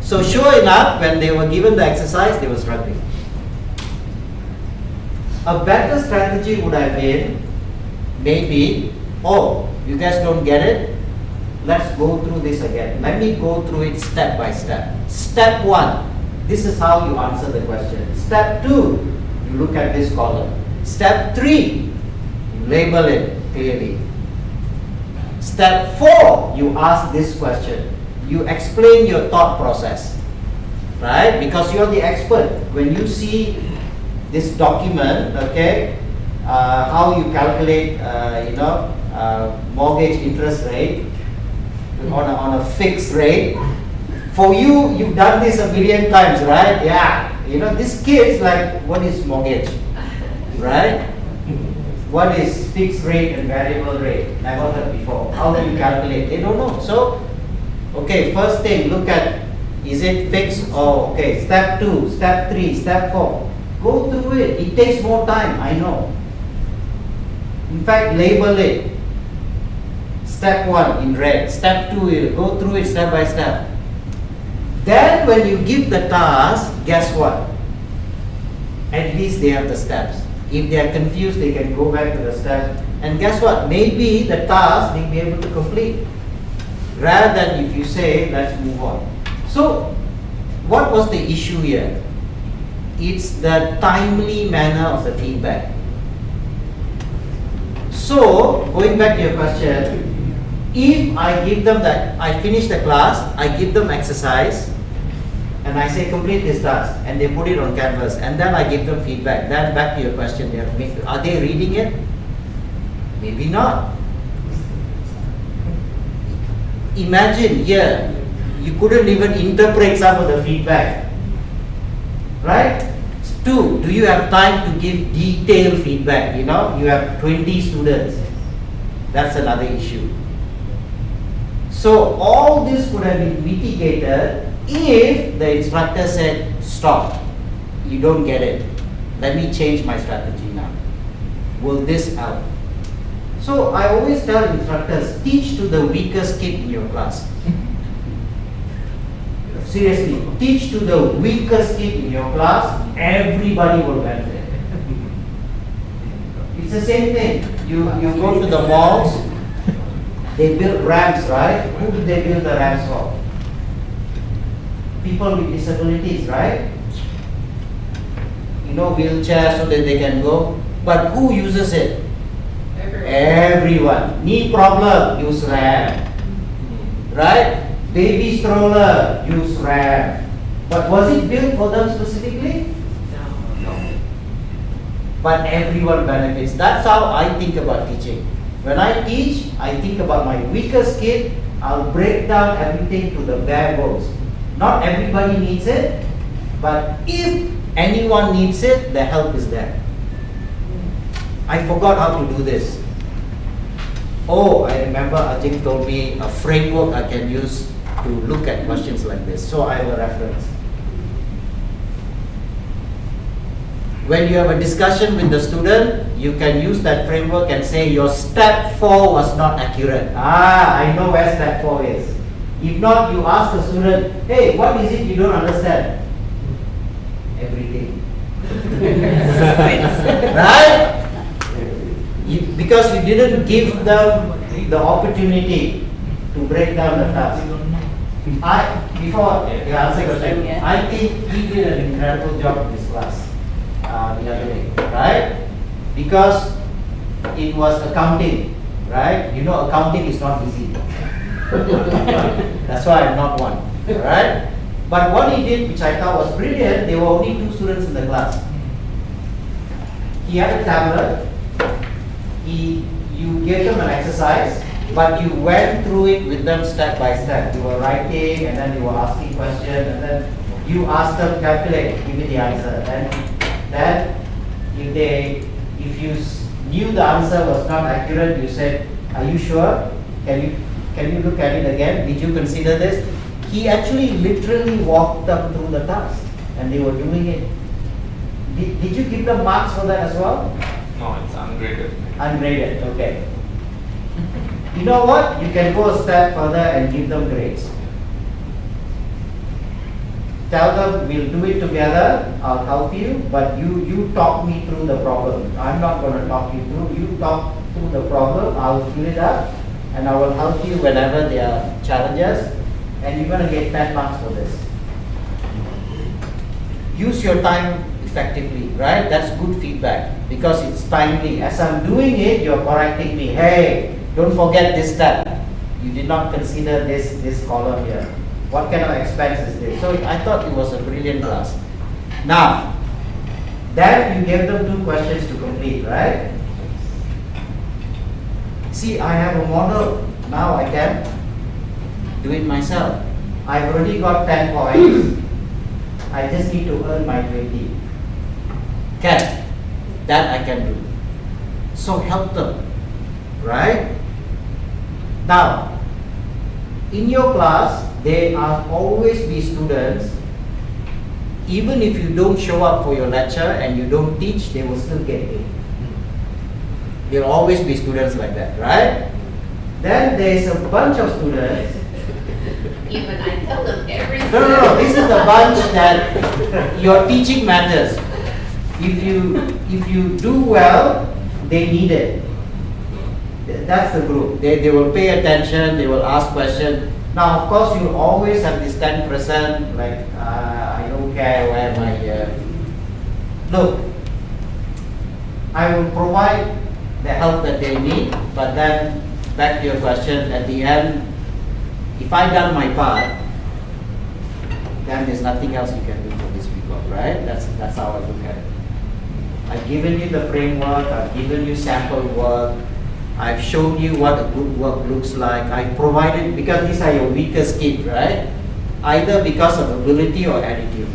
So sure enough, when they were given the exercise, they were struggling. A better strategy would have been maybe, oh, you guys don't get it? Let's go through this again. Let me go through it step by step. Step 1, this is how you answer the question. Step 2, you look at this column. Step 3, you label it clearly. Step 4, you ask this question. You explain your thought process, right? Because you're the expert. When you see this document, okay, how you calculate, mortgage interest rate on a fixed rate. For you, you've done this a million times, right? Yeah. These kids like, what is mortgage, right? What is fixed rate and variable rate? Never heard before. How do you calculate? They don't know. So, okay, first thing, look at, is it fixed? Oh, okay, step 2, step 3, step 4. Go through it. It takes more time, I know. In fact, label it. Step 1 in red. Step 2, you go through it step by step. Then when you give the task, guess what? At least they have the steps. If they are confused, they can go back to the steps. And guess what? Maybe the task they'll be able to complete. Rather than if you say, let's move on. So, what was the issue here? It's the timely manner of the feedback. So, going back to your question, if I give them that, I finish the class, I give them exercise, and I say complete this task, and they put it on canvas, and then I give them feedback. Then back to your question, are they reading it? Maybe not. Imagine here, you couldn't even interpret some of the feedback, right? 2, do you have time to give detailed feedback? You know, you have 20 students. That's another issue. So all this could have been mitigated if the instructor said, stop, you don't get it. Let me change my strategy now. Will this help? So I always tell instructors, teach to the weakest kid in your class. Seriously, teach to the weakest kid in your class, everybody will benefit. It's the same thing. You go to the malls, they build ramps, right? Who do they build the ramps for? People with disabilities, right? You know, wheelchairs so that they can go. But who uses it? Everyone. Knee problem, use ramp. Right? Baby stroller, use ramp. But was it built for them specifically? No. But everyone benefits. That's how I think about teaching. When I teach, I think about my weakest kid. I'll break down everything to the bare bones. Not everybody needs it, but if anyone needs it, the help is there. I forgot how to do this. Oh, I remember Ajing told me a framework I can use to look at questions like this. So I have a reference. When you have a discussion with the student, you can use that framework and say your step 4 was not accurate. I know where step 4 is. If not, you ask the student, hey, what is it you don't understand? Everything. Right? Because you didn't give them the opportunity to break down the task. Before you answer the question, I think he did an incredible job in this class the other day, right? Because it was accounting, right? You know, accounting is not easy. That's why I'm not one, right? But what he did, which I thought was brilliant, there were only 2 students in the class. He had a tablet. You gave them an exercise, but you went through it with them step by step. You were writing, and then you were asking questions, and then you asked them calculate, give me the answer. Then if you knew the answer was not accurate, you said, "Are you sure? Can you look at it again? Did you consider this?" He actually literally walked them through the task, and they were doing it. Did you give them marks for that as well? No, it's ungraded. Ungraded, okay. You know what? You can go a step further and give them grades. Tell them, we'll do it together, I'll help you, but you talk me through the problem. I'm not going to talk you through. You talk through the problem, I'll fill it up, and I will help you whenever there are challenges, and you're going to get 10 marks for this. Use your time effectively, right? That's good feedback because it's timely. As I'm doing it, you're correcting me. Hey, don't forget this step. You did not consider this column here. What kind of expense is this? So I thought it was a brilliant class. Now, then you gave them 2 questions to complete, right? See, I have a model. Now I can do it myself. I've already got 10 points. I just need to earn my 20. That I can do. So help them, right? Now, in your class, there are always be students, even if you don't show up for your lecture and you don't teach, they will still get A. There will always be students like that, right? Then there is a bunch of students. Even I tell them every No. This is the bunch that your teaching matters. If you do well, they need it. That's the group. They will pay attention. They will ask questions. Now, of course, you always have this 10%. Like I don't care where my look, I will provide the help that they need, but then back to your question, at the end, if I done my part, then there's nothing else you can do for these people, right? That's how I look at it. I've given you the framework, I've given you sample work, I've shown you what a good work looks like, I've provided, because these are your weakest kids, right? Either because of ability or attitude,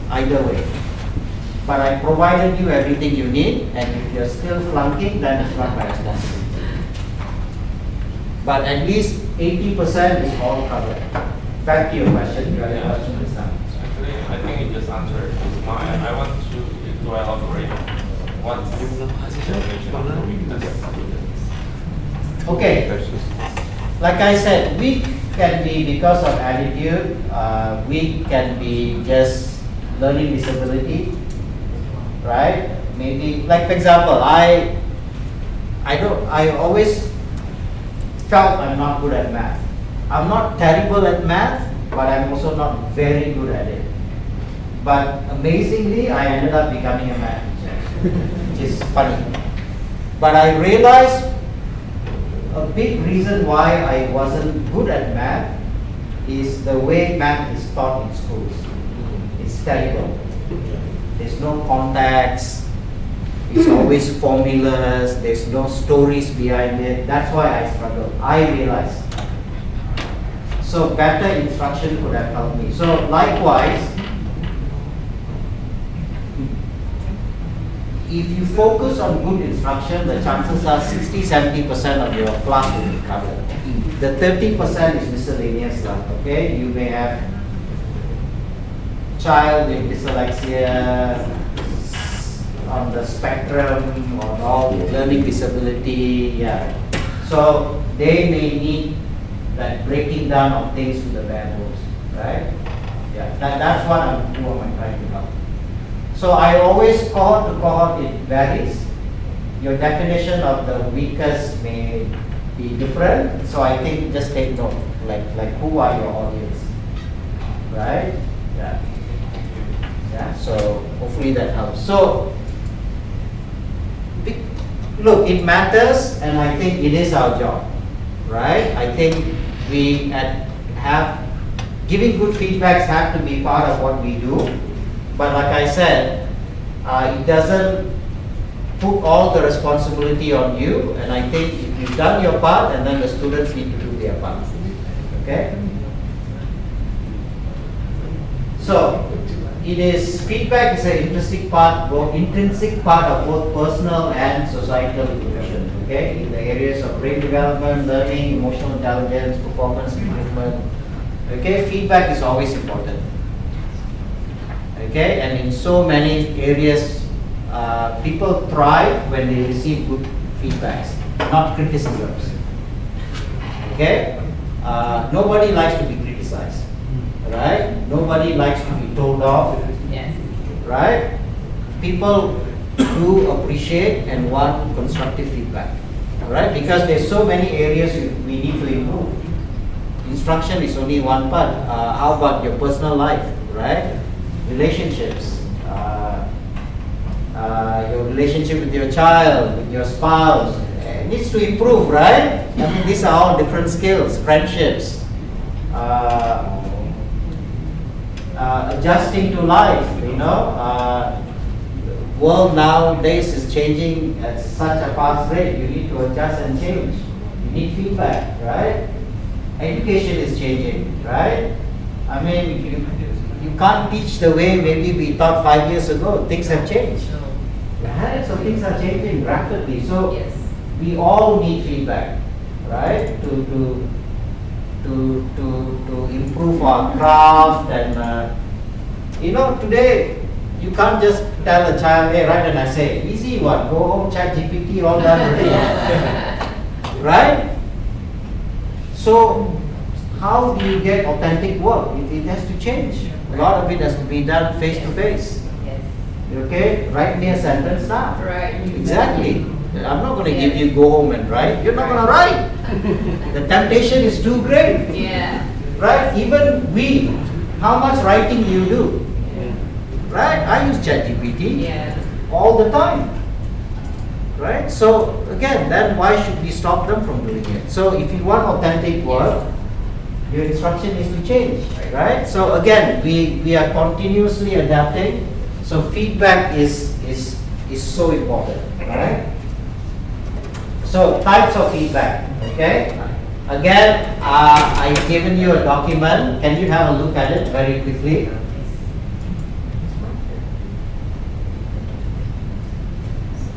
either way. But I provided you everything you need, and if you're still flunking, then it's not my responsibility. But at least 80% is all covered. Back to your question. You had a question this time. Actually, I think you just answered. I want to elaborate. What's the definition of weakness? Okay. Like I said, weak can be because of attitude. Weak can be just learning disability, right? Maybe, like for example, I always felt I'm not good at math. I'm not terrible at math, but I'm also not very good at it. But amazingly, I ended up becoming a math teacher, which is funny. But I realized a big reason why I wasn't good at math is the way math is taught in schools. It's terrible. There's no context. It's always formulas. There's no stories behind it. That's why I struggled. I realized. So better instruction could have helped me. So likewise, if you focus on good instruction, the chances are 60-70% of your class will be covered. The 30% is miscellaneous stuff, okay? You may have child with dyslexia, on the spectrum, or all learning disability, yeah. So they may need that breaking down of things to the bare bones, right? Yeah, that's what I'm trying to help. So I always cohort to cohort, it varies. Your definition of the weakest may be different. So I think just take note, like who are your audience, right? Yeah. Yeah. So hopefully that helps. So look, it matters, and I think it is our job, right? I think we have giving good feedbacks have to be part of what we do. But like I said, it doesn't put all the responsibility on you, and I think if you've done your part, and then the students need to do their part. Okay? So, feedback is an intrinsic part of both personal and societal evolution. Okay? In the areas of brain development, learning, emotional intelligence, performance improvement. Okay? Feedback is always important. Okay, and in so many areas, people thrive when they receive good feedbacks, not criticisms. Okay, nobody likes to be criticized, right? Nobody likes to be told off, Yes. right? People do appreciate and want constructive feedback, right? Because there's so many areas we need to improve. Instruction is only one part. How about your personal life, right? Relationships, your relationship with your child, with your spouse, needs to improve, right? I mean, these are all different skills, friendships, adjusting to life, you know. The world nowadays is changing at such a fast rate. You need to adjust and change. You need feedback, right? Education is changing, right? I mean, you can't teach the way maybe we taught 5 years ago. Things have changed. Right? So things are changing rapidly. So Yes. we all need feedback, right? To improve our craft, and you know, today you can't just tell a child, hey, write an essay. Easy one. Go home, chat GPT, all done already. Right? So how do you get authentic work? It has to change. A lot of it has to be done face to face. Yes. Okay? Write me a sentence now. Right. Exactly. I'm not going to give you go home and write. You're not going to write. The temptation is too great. Yeah. Right? Even we, how much writing do you do? right? I use ChatGPT Yeah. all the time, right? So again, then why should we stop them from doing it? So if you want authentic work, your instruction needs to change, right? So again, we are continuously adapting. So feedback is so important, right? So types of feedback, okay? Again, I've given you a document. Can you have a look at it very quickly?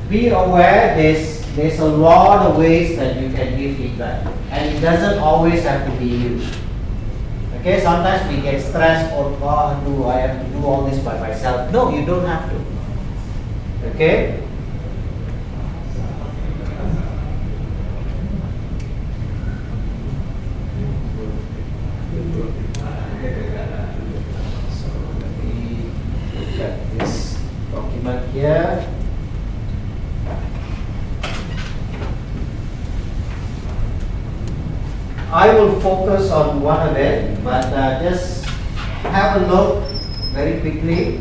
Be aware there's a lot of ways that you can give feedback, and it doesn't always have to be you. Okay, sometimes we get stressed, or oh, do I have to do all this by myself? No, you don't have to. Okay? So let me look at this document here. I will focus on one of it, but just have a look very quickly.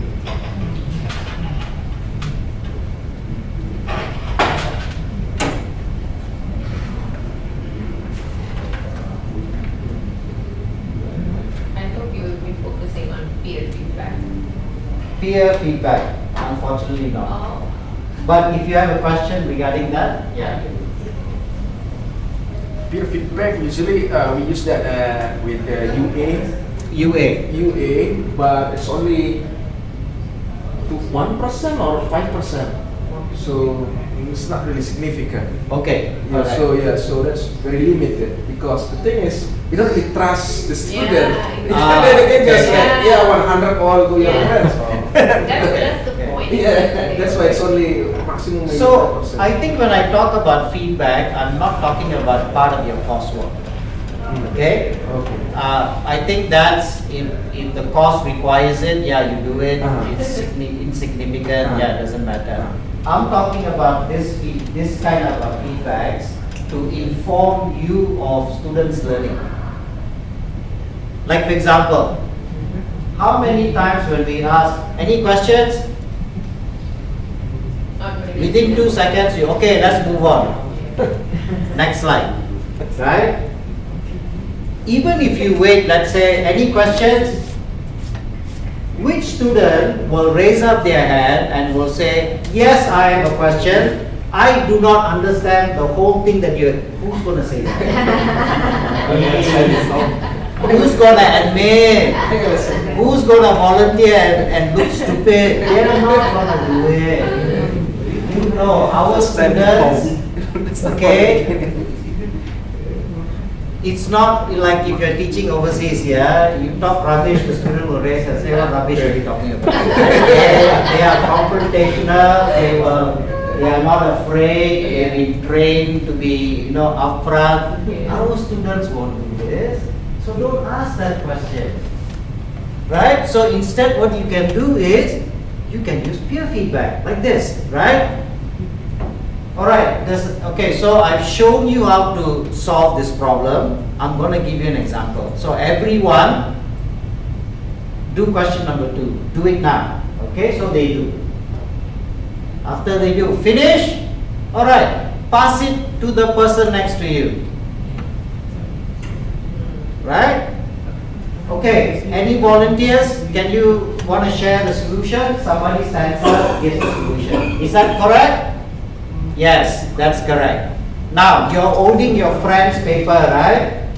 I thought you would be focusing on peer feedback. Peer feedback, unfortunately not. Oh. But if you have a question regarding that, yeah. Peer feedback, usually we use that with UA, but it's only to 1% or 5%. So it's not really significant. Okay. Yeah, alright. so that's very limited because the thing is we don't really trust the student. Yeah, They can just yeah. 100 all go your Yeah. friends. That's the point. Yeah, that's why it's only maximum. maybe So 5%. I think when I talk about feedback, I'm not talking about part of your coursework. Okay? Okay. I think that's if the course requires it, yeah, you do it. It's insignificant, yeah, it doesn't matter. I'm talking about this kind of feedbacks to inform you of students' learning. Like for example, how many times when we ask, any questions? Within 2 seconds, you okay, let's move on. Next slide. Right? Even if you wait, let's say, any questions? Which student will raise up their hand and will say, yes, I have a question. I do not understand the whole thing that you're. Who's going to say that? Who's going to admit? Who's going to volunteer and look stupid? They're not going to do it. You know, our students, okay? It's not like if you're teaching overseas, yeah, you talk rubbish, the student will raise and say, what rubbish are you talking about? They are confrontational, they are not afraid, they've been trained to be, upfront. Our students won't do this, so don't ask that question. Right? So instead what you can do is, you can use peer feedback, like this, right? Alright, okay, so I've shown you how to solve this problem. I'm going to give you an example. So everyone, do question number 2. Do it now. Okay, so they do. After they do, finish. Alright, pass it to the person next to you. Right? Okay, any volunteers? Can you want to share the solution? Somebody stands up, gives the solution. Is that correct? Yes, that's correct. Now, you're holding your friend's paper, right?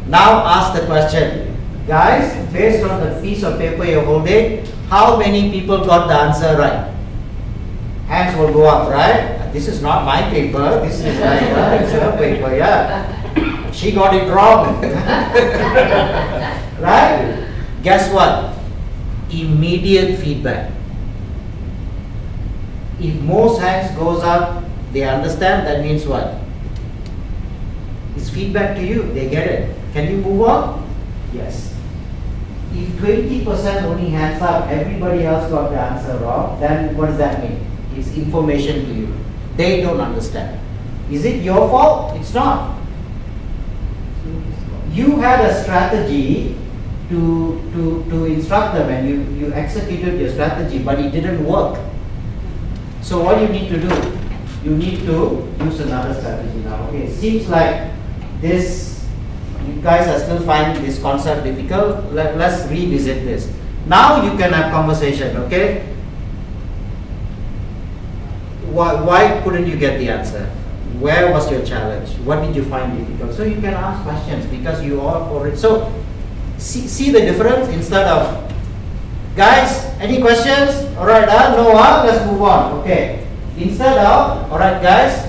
Now ask the question. Guys, based on the piece of paper you're holding, how many people got the answer right? Hands will go up, right? This is not my paper, this is it's her paper, yeah. She got it wrong. Right? Guess what? Immediate feedback. If most hands goes up, they understand, that means what? It's feedback to you, they get it. Can you move on? Yes. If 20% only hands up, everybody else got the answer wrong, then what does that mean? It's information to you. They don't understand. Is it your fault? It's not. You had a strategy to instruct them, and you executed your strategy, but it didn't work. So what you need to do, you need to use another strategy now. Okay, it seems like this, you guys are still finding this concept difficult. Let's revisit this. Now you can have conversation, okay? Why couldn't you get the answer? Where was your challenge? What did you find difficult? So you can ask questions because you are for it. So see the difference instead of, guys, any questions? Alright, no, let's move on. Okay. Instead of, alright guys,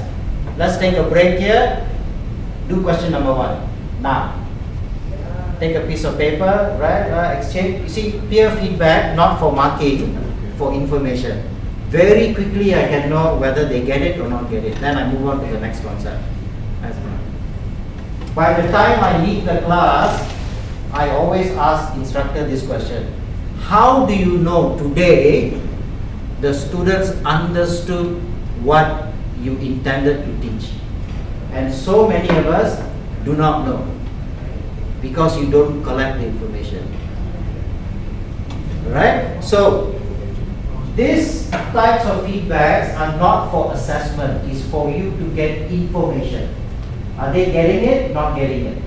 let's take a break here. Do question number 1. Now, take a piece of paper, right? Exchange. You see, peer feedback, not for marking, for information. Very quickly I can know whether they get it or not get it. Then I move on to the next concept. By the time I leave the class, I always ask instructor this question. How do you know today the students understood what you intended to teach? And so many of us do not know because you don't collect the information. Right? So these types of feedbacks are not for assessment, it's for you to get information. Are they getting it? Not getting it.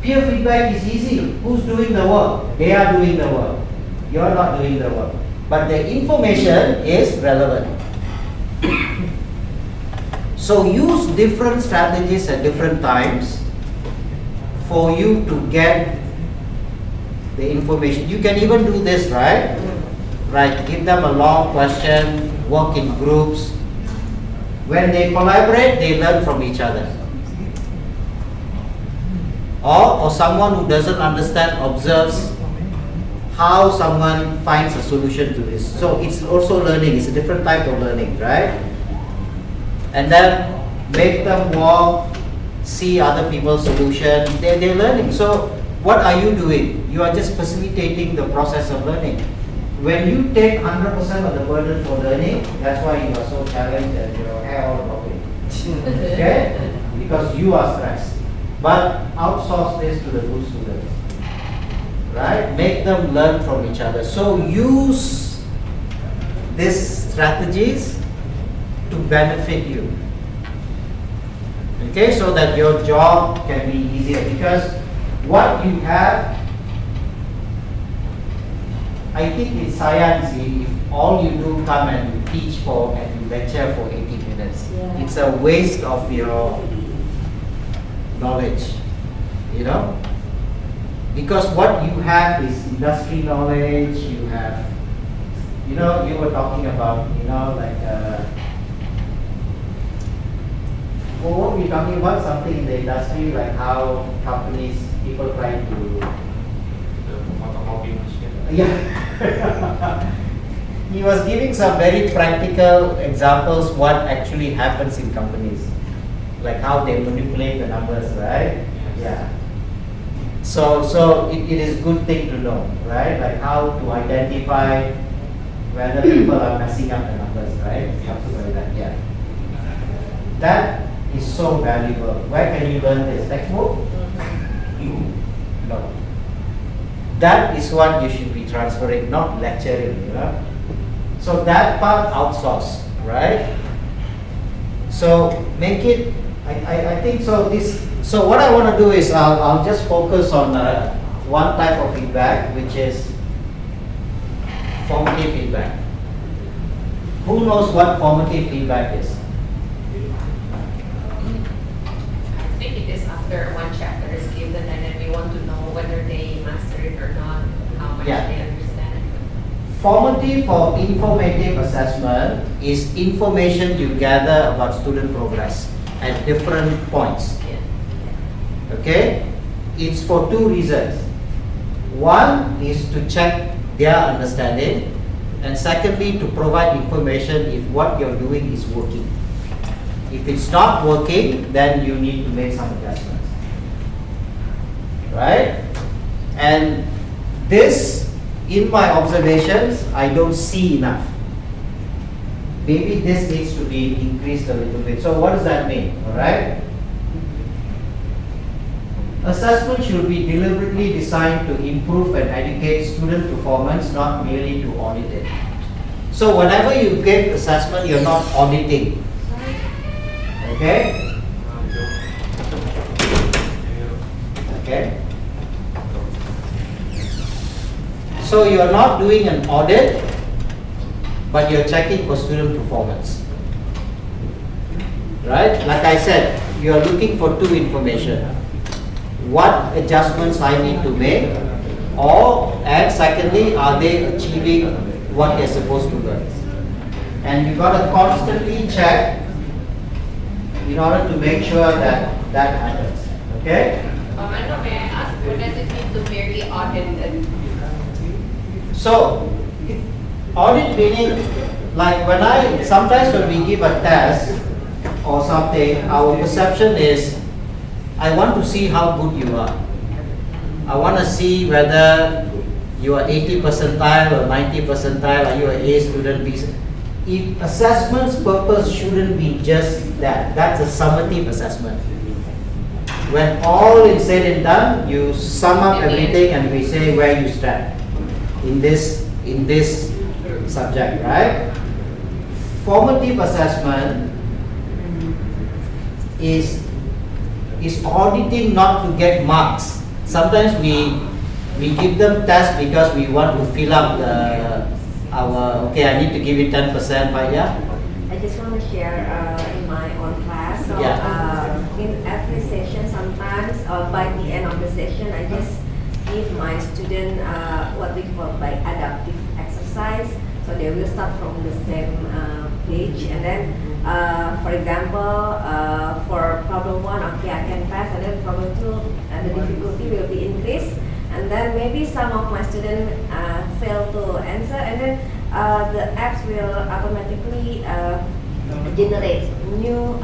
Peer feedback is easy. Who's doing the work? They are doing the work. You're not doing the work. But the information is relevant. So use different strategies at different times for you to get the information. You can even do this, right? Right, give them a long question, work in groups. When they collaborate, they learn from each other. Or someone who doesn't understand observes how someone finds a solution to this. So it's also learning, it's a different type of learning, right? And then make them walk, see other people's solution, they're learning. So what are you doing? You are just facilitating the process of learning. When you take 100% of the burden for learning, that's why you are so challenged and your hair all dropping. Okay? Because you are stressed. But outsource this to the good students. Right? Make them learn from each other. So use these strategies to benefit you. Okay? So that your job can be easier. Because what you have, I think it's science, if all you do come and you teach for and you lecture for 80 minutes, it's a waste of your knowledge, you know? Because what you have is industry knowledge, you have, you know, you were talking about, you know, like, what were we talking about? Something in the industry, like how companies, people try to, yeah. He was giving some very practical examples what actually happens in companies, like how they manipulate the numbers, right? Yeah. So it is good thing to know, right? Like how to identify whether people are messing up the numbers, right? Something like that. Yeah. That is so valuable. Where can you learn this? Textbook? No. That is what you should be transferring, not lecturing, you know. So that part outsource, right? So make it, I think so so what I want to do is I'll just focus on one type of feedback, which is formative feedback. Who knows what formative feedback is? I think it is after one chapter is given and then we want to know whether they master it or not, how much they understand it. Formative or informative assessment is information you gather about student progress at different points. Okay? It's for two reasons. One is to check their understanding, and secondly to provide information if what you're doing is working. If it's not working, then you need to make some adjustments. Right? And this, in my observations, I don't see enough. Maybe this needs to be increased a little bit. So what does that mean? Alright? Assessment should be deliberately designed to improve and educate student performance, not merely to audit it. So whenever you give assessment, you're not auditing. Okay? Okay? So you're not doing an audit, but you're checking for student performance. Right? Like I said, you're looking for two information. What adjustments I need to make, and secondly, are they achieving what they're supposed to learn? And you got to constantly check in order to make sure that that happens. Okay? Amanda, may I ask, what does it mean to merely audit it? So, audit meaning, like sometimes when we give a test or something, our perception is, I want to see how good you are. I want to see whether you are 80 percentile or 90 percentile, are you an A student, B student. If assessment's purpose shouldn't be just that, that's a summative assessment. When all is said and done, you sum up everything and we say where you stand in this subject, right? Formative assessment is auditing not to get marks. Sometimes we give them tests because we want to fill up I need to give it 10%, but yeah. I just want to share in my own class. So in every session, sometimes by the end of the session, I just give my student what we call by adaptive exercise. So they will start from the same page, and then, for example, for problem 1, okay, I can pass, and then problem 2, and the difficulty will be increased, and then maybe some of my students fail to answer, and then the apps will automatically generate new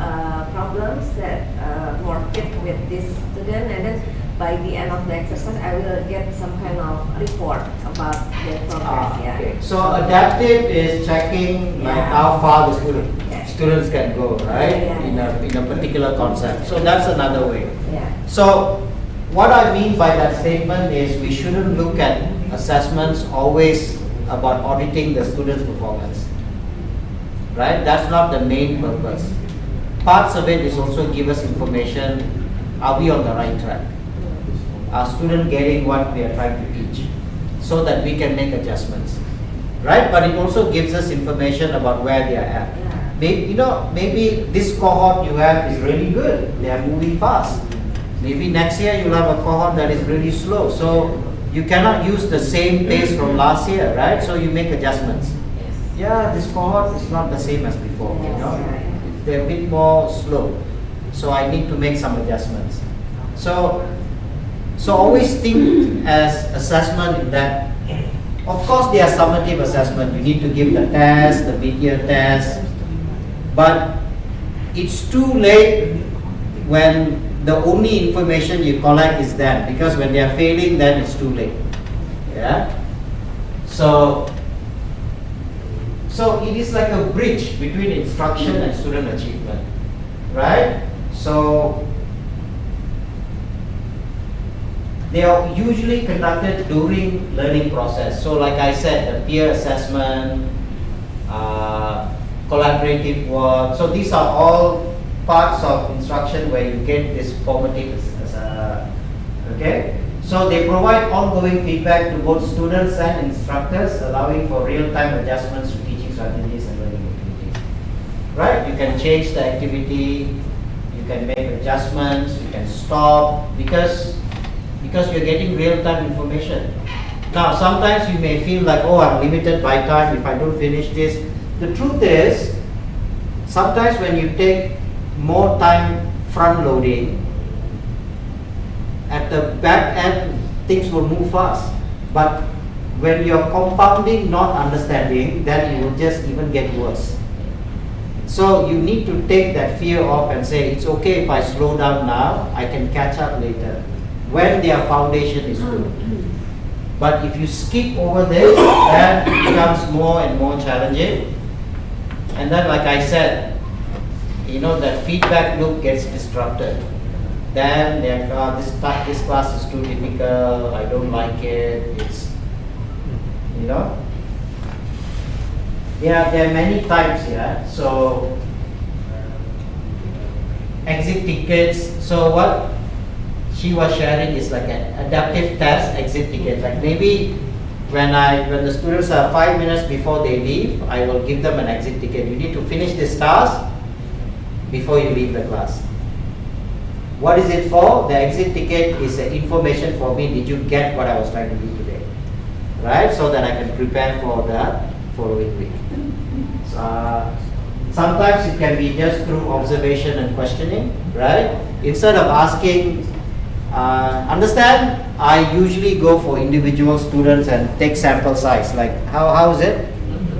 problems that more fit with this student, and then by the end of the exercise, I will get some kind of report about their progress. Okay. So adaptive is checking like how far the students can go, right? In a particular concept. So that's another way. So what I mean by that statement is we shouldn't look at assessments always about auditing the students' performance. Right? That's not the main purpose. Parts of it is also give us information, are we on the right track? Are students getting what we are trying to teach? So that we can make adjustments. Right? But it also gives us information about where they are at. Maybe this cohort you have is really good. They are moving fast. Maybe next year you'll have a cohort that is really slow. So you cannot use the same pace from last year, right? So you make adjustments. Yeah, this cohort is not the same as before. They're a bit more slow. So I need to make some adjustments. So always think as assessment that, of course they are summative assessment. You need to give the test, the mid-year test, but it's too late when the only information you collect is that, because when they are failing, then it's too late. Yeah. So it is like a bridge between instruction and student achievement, right? So they are usually conducted during learning process. So like I said, the peer assessment, collaborative work. So these are all parts of instruction where you get this formative, okay? So they provide ongoing feedback to both students and instructors, allowing for real-time adjustments to teaching strategies and learning activities. Right? You can change the activity, you can make adjustments, you can stop, because you're getting real-time information. Now, sometimes you may feel like, oh, I'm limited by time if I don't finish this. The truth is, sometimes when you take more time front-loading, at the back end, things will move fast. But when you're compounding, not understanding, then it will just even get worse. So you need to take that fear off and say, it's okay if I slow down now, I can catch up later, when their foundation is good. But if you skip over this, then it becomes more and more challenging. And then, like I said, that feedback loop gets disrupted. then this class is too difficult, I don't like it, it's, you know. Yeah, there are many types here. So exit tickets. So what she was sharing is like an adaptive test exit ticket. Like maybe when the students are 5 minutes before they leave, I will give them an exit ticket. You need to finish this task before you leave the class. What is it for? The exit ticket is information for me. Did you get what I was trying to do today? Right? So that I can prepare for the following week. Sometimes it can be just through observation and questioning, right? Instead of asking, understand, I usually go for individual students and take sample size. Like, how is it?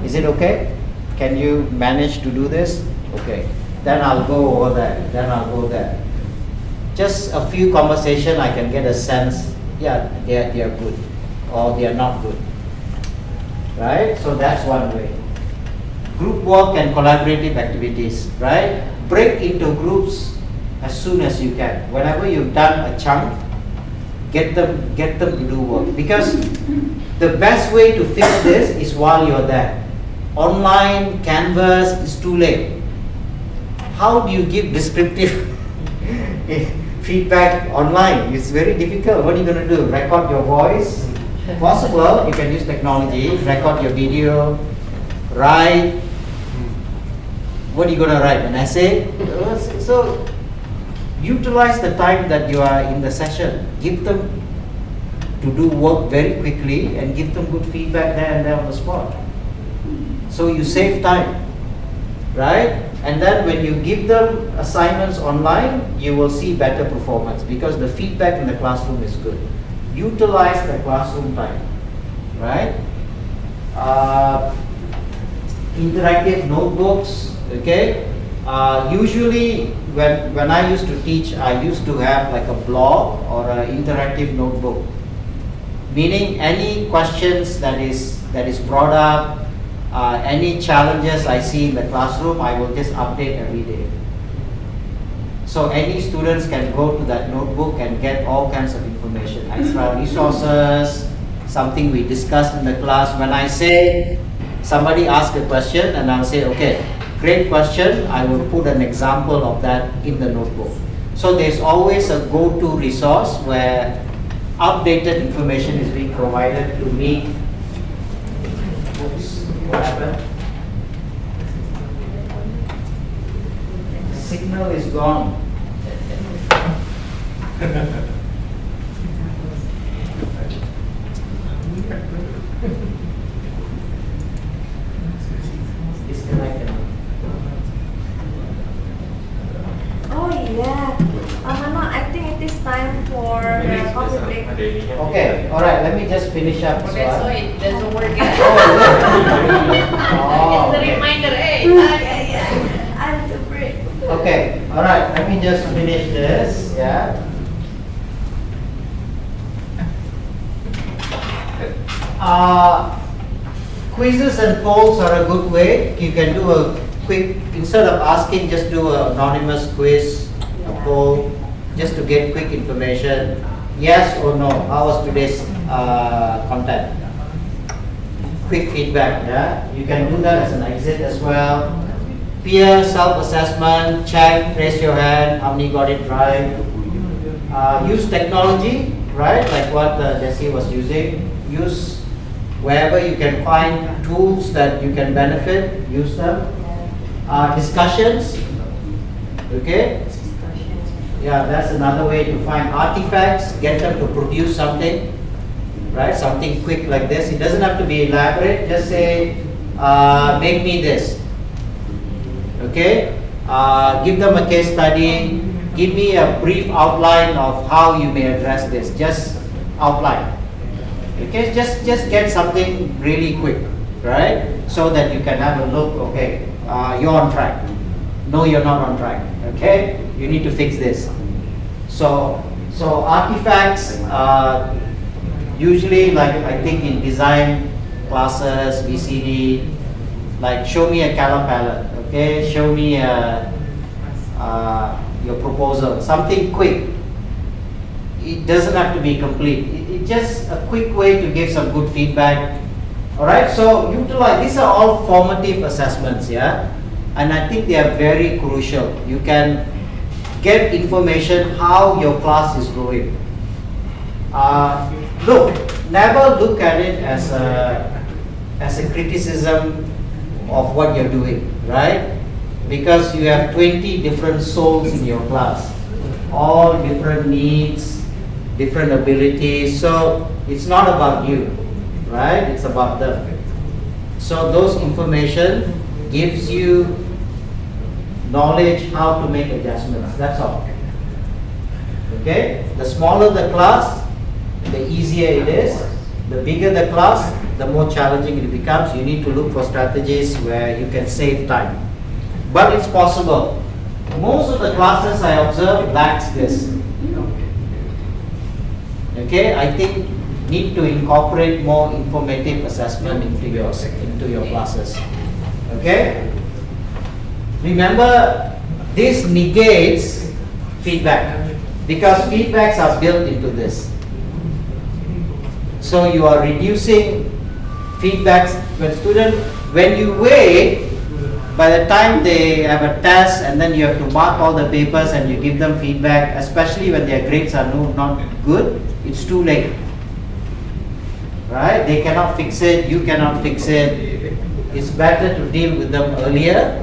Is it okay? Can you manage to do this? Okay. Then I'll go over there. Then I'll go there. Just a few conversation, I can get a sense, yeah, they are good or they are not good. Right? So that's one way. Group work and collaborative activities, right? Break into groups as soon as you can. Whenever you've done a chunk, get them to do work. Because the best way to fix this is while you're there. Online, Canvas is too late. How do you give descriptive feedback online? It's very difficult. What are you going to do? Record your voice? Possible, you can use technology, record your video, write. What are you going to write? An essay? So utilize the time that you are in the session. Give them to do work very quickly and give them good feedback there and there on the spot. So you save time, right? And then when you give them assignments online, you will see better performance because the feedback in the classroom is good. Utilize the classroom time, right? Interactive notebooks, okay? Usually when I used to teach, I used to have like a blog or an interactive notebook. Meaning any questions that is brought up, any challenges I see in the classroom, I will just update every day. So any students can go to that notebook and get all kinds of information, extra resources, something we discussed in the class. When I say somebody asks a question and I'll say, okay, great question, I will put an example of that in the notebook. So there's always a go-to resource where updated information is being provided to meet. Oops, what happened? Signal is gone. Disconnected. Oh yeah. Mano, I think it is time for coffee break. Okay, all right. Let me just finish up. Oh, that's why it doesn't work yet. Oh, It's okay. a reminder, hey. Yeah. I have to break. Okay, all right. Let me just finish this. Yeah. Quizzes and polls are a good way. You can do a quick, instead of asking, just do an anonymous quiz, a poll, just to get quick information. Yes or no, how was today's content? Quick feedback, yeah? You can do that as an exit as well. Peer self-assessment, check, raise your hand, how many got it right. Use technology, right? Like what Desi was using. Use wherever you can find tools that you can benefit, use them. Discussions, okay? Yeah, that's another way to find artifacts, get them to produce something, right? Something quick like this. It doesn't have to be elaborate, just say, make me this, okay? Give them a case study, give me a brief outline of how you may address this, just outline. Okay, just get something really quick, right? So that you can have a look, okay, you're on track. No, you're not on track, okay? You need to fix this. So artifacts, usually like I think in design classes, VCD, like show me a color palette, okay? Show me your proposal, something quick, it doesn't have to be complete. It's just a quick way to give some good feedback. Alright, so utilize, these are all formative assessments, yeah? And I think they are very crucial. You can get information how your class is going. Look, never look at it as a criticism of what you're doing, right? Because you have 20 different souls in your class, all different needs, different abilities. So it's not about you, right? It's about them. So those information gives you knowledge how to make adjustments. That's all. Okay? The smaller the class, the easier it is. The bigger the class, the more challenging it becomes. You need to look for strategies where you can save time. But it's possible. Most of the classes I observe lacks this. Okay, I think need to incorporate more informative assessment into your classes. Okay? Remember, this negates feedback because feedbacks are built into this. So you are reducing feedbacks when you weigh. By the time they have a test and then you have to mark all the papers and you give them feedback, especially when their grades are not good, it's too late. Right? They cannot fix it, you cannot fix it. It's better to deal with them earlier.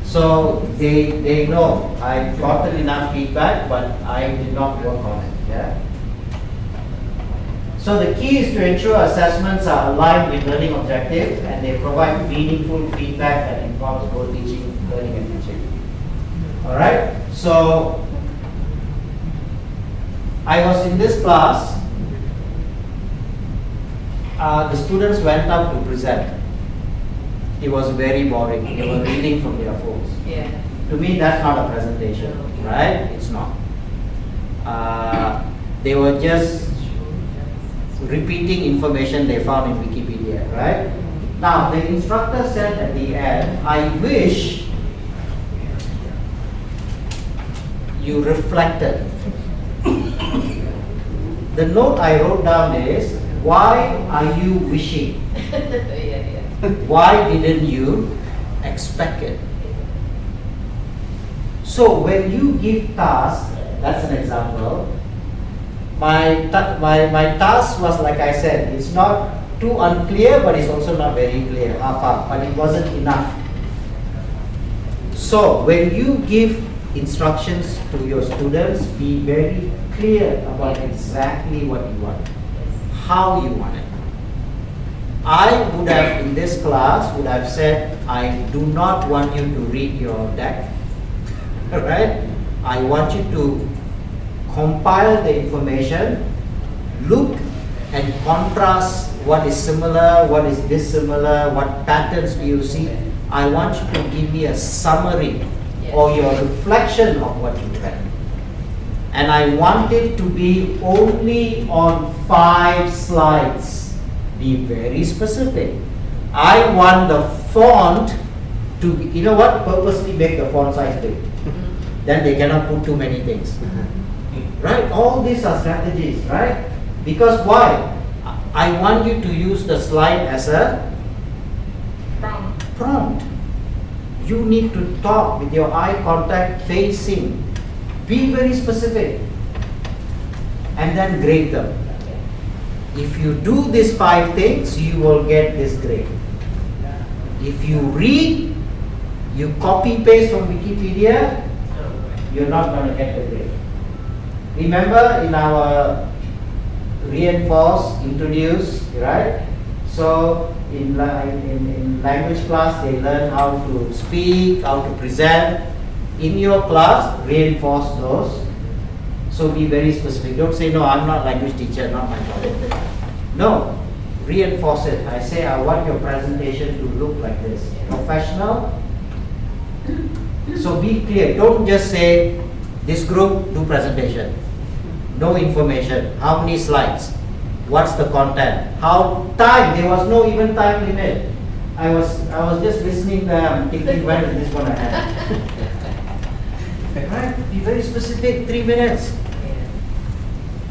So they know I've gotten enough feedback, but I did not work on it. Yeah? So the key is to ensure assessments are aligned with learning objectives and they provide meaningful feedback that involves both teaching, learning and teaching. Alright, so I was in this class, the students went up to present. It was very boring, they were reading from their phones. Yeah. To me that's not a presentation, right? It's not. They were just repeating information they found in Wikipedia, right? Now, the instructor said at the end, I wish you reflected. The note I wrote down is, why are you wishing? Why didn't you expect it? So, when you give tasks, that's an example, my task was, like I said, it's not too unclear, but it's also not very clear, half-half, but it wasn't enough. So when you give instructions to your students, be very clear about exactly what you want, how you want it. I would have, in this class, would have said, I do not want you to read your deck, right? I want you to compile the information, look and contrast what is similar, what is dissimilar, what patterns do you see. I want you to give me a summary or your reflection of what you read. And I want it to be only on 5 slides. Be very specific. I want the font to be, you know what, purposely make the font size big. Then they cannot put too many things. Right? All these are strategies, right? Because why? I want you to use the slide as a prompt. You need to talk with your eye contact facing. Be very specific. And then grade them. If you do these 5 things, you will get this grade. If you read, you copy paste from Wikipedia, you're not going to get the grade. Remember in our reinforce, introduce, right? So in language class, they learn how to speak, how to present. In your class, reinforce those. So be very specific. Don't say, no, I'm not language teacher, not my job. No, reinforce it. I say, I want your presentation to look like this. Professional. So be clear. Don't just say, this group, do presentation. No information. How many slides? What's the content? How time? There was no even time limit. I was just listening there, thinking, when is this going to end? Right? Be very specific. 3 minutes.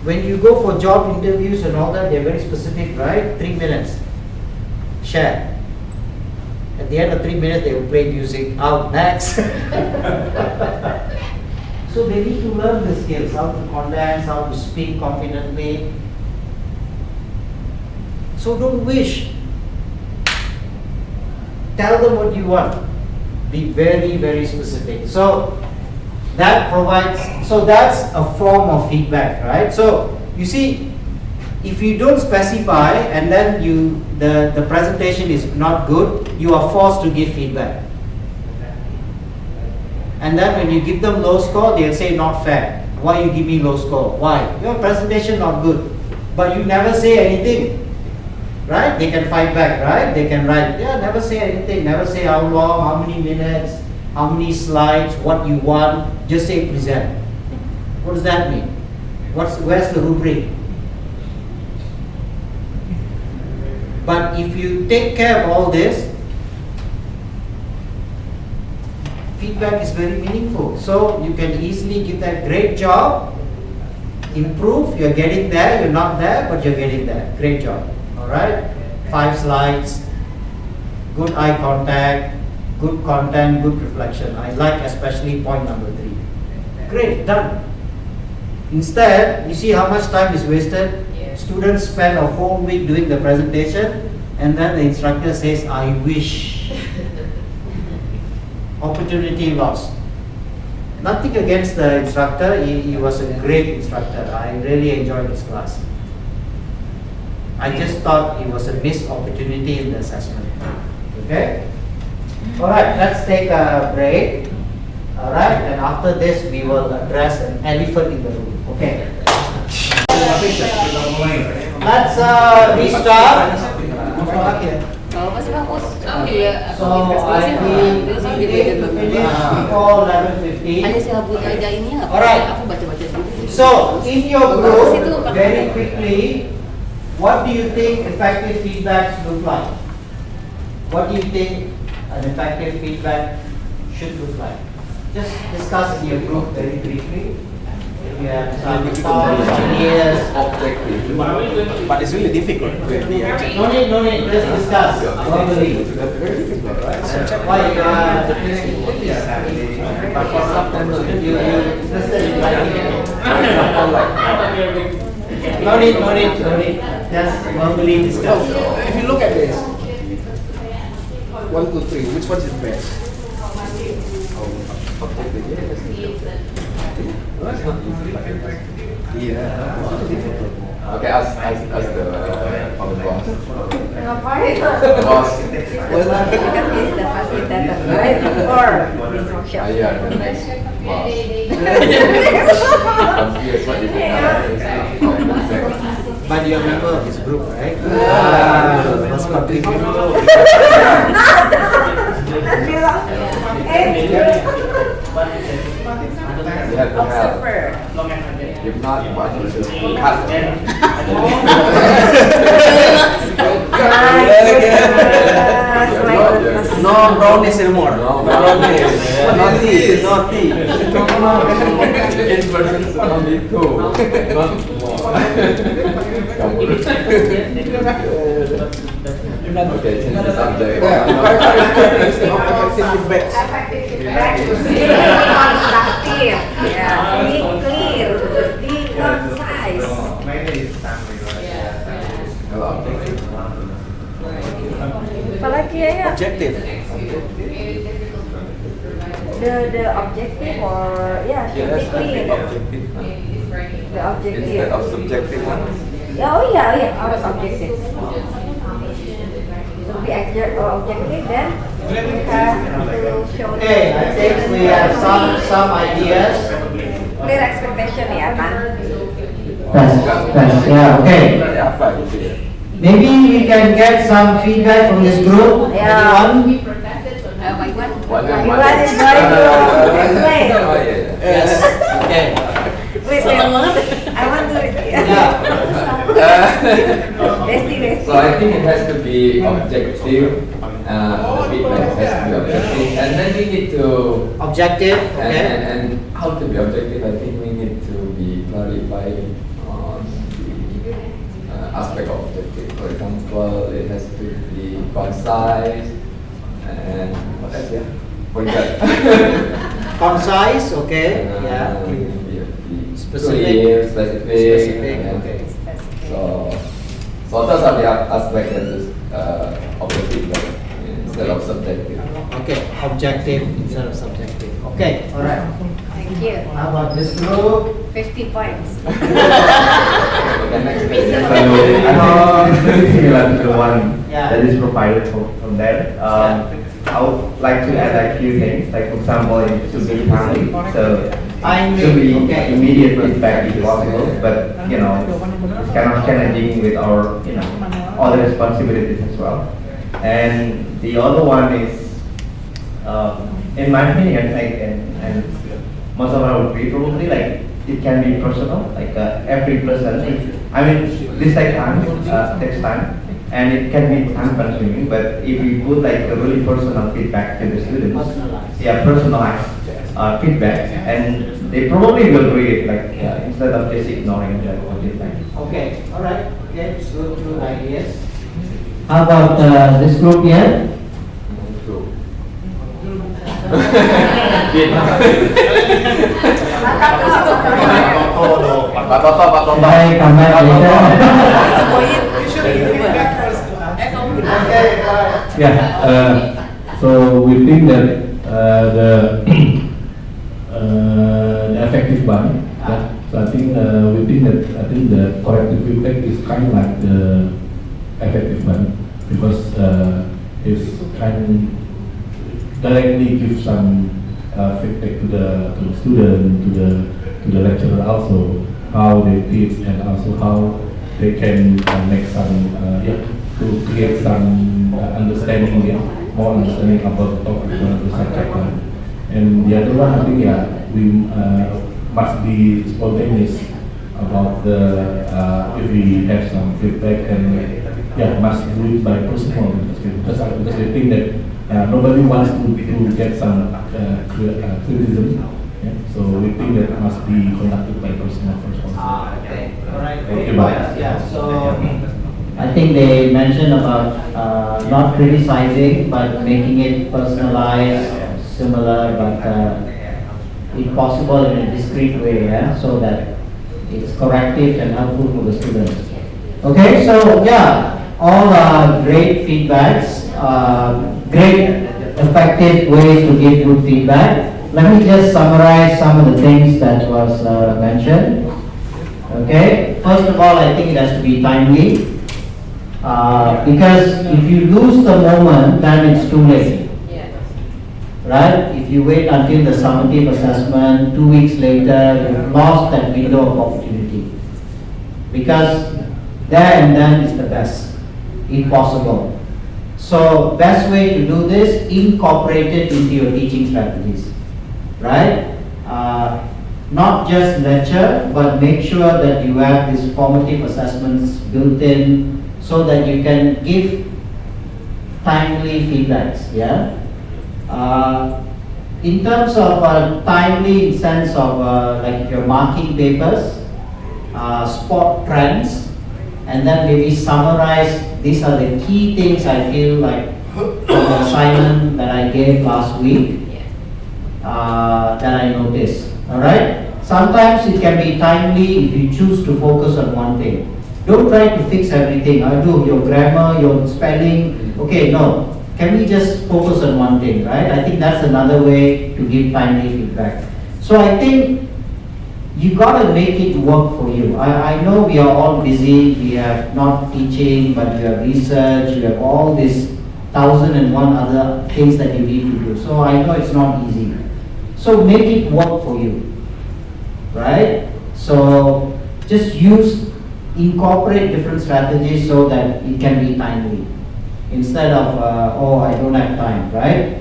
When you go for job interviews and all that, they're very specific, right? 3 minutes. Share. At the end of 3 minutes, they will play music. Out, next. So they need to learn the skills, how to condense, how to speak confidently. So don't wish. Tell them what you want. Be very, very specific. So that provides, so that's a form of feedback, right? So you see, if you don't specify and then the presentation is not good, you are forced to give feedback. And then when you give them low score, they'll say not fair. Why you give me low score? Why? Your presentation not good. But you never say anything. Right? They can fight back, right? They can write, yeah, never say anything, never say how long, how many minutes, how many slides, what you want, just say present. What does that mean? Where's the rubric? But if you take care of all this, feedback is very meaningful. So you can easily give that great job, improve, you're getting there, you're not there, but you're getting there. Great job. Alright? 5 slides, good eye contact, good content, good reflection. I like especially point number 3. Great, done. Instead, you see how much time is wasted? Yeah. Students spend a whole week doing the presentation and then the instructor says, I wish. Opportunity lost. Nothing against the instructor, he was a great instructor. I really enjoyed his class. I just thought it was a missed opportunity in the assessment. Okay? Alright, let's take a break. Alright, and after this we will address an elephant in the room. Okay. Let's restart. So I need to finish before 11:15. Alright. So in your group, very quickly, what do you think effective feedback look like? What do you think an effective feedback should look like? Just discuss in your group very briefly. If you have some thoughts, ideas. Objective. But it's really difficult. No need, just discuss verbally. Very difficult, right? Why you are you interested in writing it? No need. Just verbally discuss. If you look at this, 1, 2, 3, which one is best? Okay, ask the boss. Boss. Because he's the facilitator, right? Or instruction. Yeah, the next boss. Here's what But you're a member of his group, right? Must contribute. You have to help. If not, you want to cut. No brownies anymore. No brownies. Naughty. In person, only 2, not more. Okay, change the subject. Effective feedback to be constructive. Yeah, be clear, be concise. Apalagi ya? Objective. The objective or should be clear. The objective. Instead of subjective one. Oh yeah, objective. To be objective, then we have to show. Okay, I think we have some ideas. Clear expectation ya kan? Test. Yeah. Okay. Maybe we can get some feedback from this group. Yeah. Anyone? What is going to explain? Yes. Okay. Please, I want to. Yeah. Desti. So I think it has to be objective. The feedback has to be objective, and then we need to Objective. Okay. and how to be objective. I think we need to be clarifying aspect of objective. For example, it has to be concise and what else? Yeah, forget. Concise, okay, yeah. Specific. Clear, specific. And okay. So those are the aspects that is objective instead of subjective. Okay, objective instead of subjective. Okay, all right. Thank you. How about this group? 50 points. Okay, next page. So I think similar to the one Yeah. that is provided from there. I would like to add a few things. Like for example, it should be timely. So it should be immediate feedback if possible. But you know, it's kind of challenging with our other responsibilities as well. And the other one is, in my opinion, like and most of our would be probably like it can be personal. Like every person. I mean, this takes time. And it can be time consuming, but if we put like a really personal feedback to the students, personalized feedback, and they probably will read it like instead of just ignoring the feedback. Okay, all right. Okay, let's go through ideas. How about this group here? Should I come back later? Yeah, so we think that the effective one. Yeah. So I think we think that the corrective feedback is kind of like the effective one because it's kind directly give some feedback to the student, to the lecturer also how they teach and also how they can make some to create some understanding, more understanding about the topic or the subject. And the other one, I think, we must be spontaneous about the if we have some feedback and must do it by personal because we think that nobody wants to get some criticism. Yeah? So we think that must be conducted by personal first. Okay, all right. Okay, Yeah. So. I think they mentioned about not criticizing but making it personalized, similar, but if possible in a discrete way, so that it's corrective and helpful for the students. Okay, so all great feedbacks, great effective ways to give good feedback. Let me just summarize some of the things that was mentioned. Okay, first of all, I think it has to be timely. Because if you lose the moment, then it's too late. Right? If you wait until the summative assessment, 2 weeks later, you've lost that window of opportunity. Because there and then is the best, if possible. So, best way to do this, incorporate it into your teaching strategies. Right? Not just lecture, but make sure that you have these formative assessments built in, so that you can give timely feedbacks. In terms of timely sense of like if you're marking papers, spot trends, and then maybe summarize. These are the key things I feel like from the assignment that I gave last week that I noticed. All right. Sometimes it can be timely if you choose to focus on one thing. Don't try to fix everything. I do your grammar, your spelling. Okay, no. Can we just focus on one thing, right? I think that's another way to give timely feedback. So I think you gotta make it work for you. I know we are all busy. We have not teaching, but you have research. You have all these 1,001 other things that you need to do. So I know it's not easy. So make it work for you, right? So just incorporate different strategies so that it can be timely instead of I don't have time, right?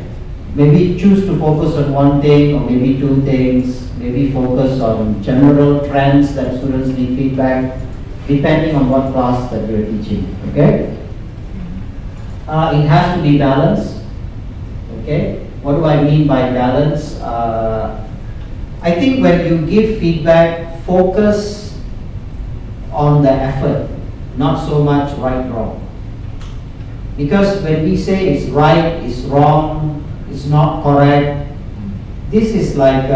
Maybe choose to focus on one thing or maybe two things. Maybe focus on general trends that students need feedback depending on what class that you're teaching. Okay, it has to be balanced. Okay, what do I mean by balance? I think when you give feedback, focus on the effort not so much right wrong. Because when we say it's right, it's wrong, it's not correct, this is like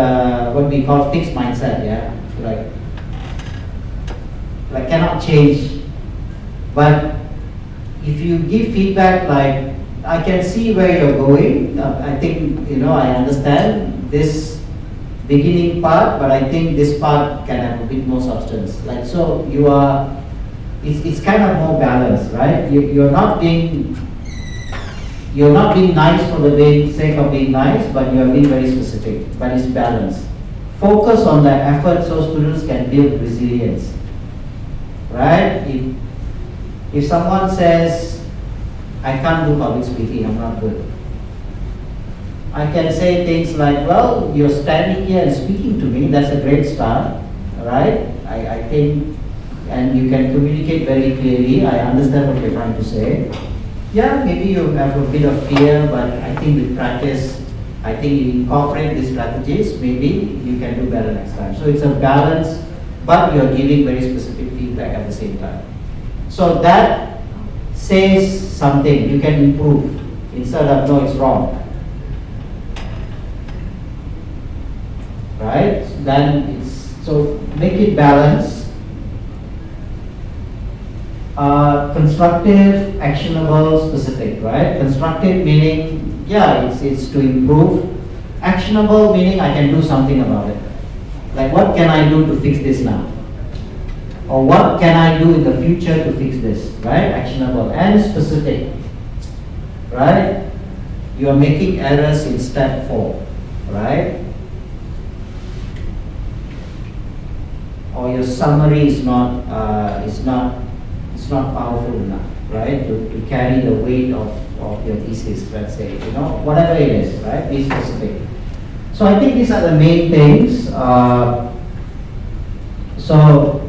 what we call fixed mindset, yeah? Like cannot change. But if you give feedback like, I can see where you're going, I think, I understand this beginning part, but I think this part can have a bit more substance. Like, so you are, it's kind of more balanced, right? You're not being nice for the sake of being nice, but you are being very specific, but it's balanced. Focus on the effort so students can build resilience, right? If someone says, I can't do public speaking, I'm not good, I can say things like, well, you're standing here and speaking to me, that's a great start, right? I think, and you can communicate very clearly, I understand what you're trying to say. Yeah, maybe you have a bit of fear, but I think with practice, I think you incorporate these strategies, maybe you can do better next time. So it's a balance, but you're giving very specific feedback at the same time. So that says something, you can improve, instead of, no, it's wrong. Right? Then so make it balanced. Constructive, actionable, specific, right? Constructive meaning, yeah, it's to improve. Actionable meaning I can do something about it. Like, what can I do to fix this now? Or what can I do in the future to fix this, right? Actionable. And specific, right? You are making errors in step 4, right? Or your summary is not powerful enough, right? To carry the weight of your thesis, let's say, whatever it is, right? Be specific. So I think these are the main things. So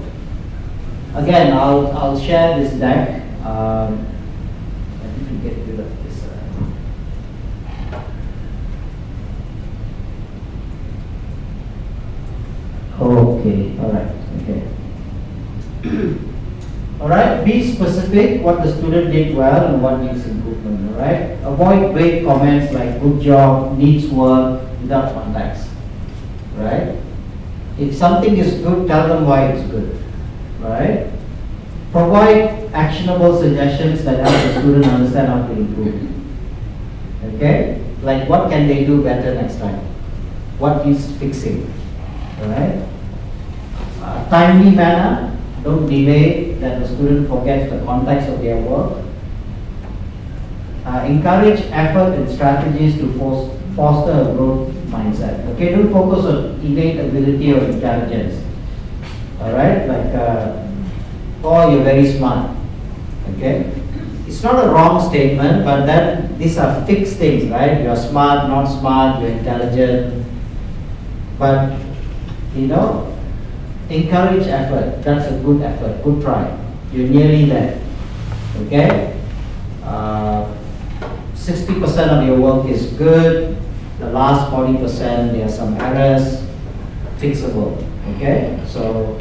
again, I'll share this deck. I need to get rid of this. Okay, all right, okay. All right, be specific what the student did well and what needs improvement, all right? Avoid vague comments like good job, needs work, without context, right? If something is good, tell them why it's good, right? Provide actionable suggestions that help the student understand how to improve, okay? Like, what can they do better next time? What needs fixing, all right? Timely manner, don't delay that the student forgets the context of their work. Encourage effort and strategies to foster a growth mindset. Okay, don't focus on innate ability or intelligence. All right, like, oh, you're very smart. Okay, it's not a wrong statement, but then these are fixed things, right? You're smart, not smart, you're intelligent. But encourage effort. That's a good effort. Good try. You're nearly there. Okay? 60% of your work is good. The last 40%, there are some errors. Fixable. Okay? So,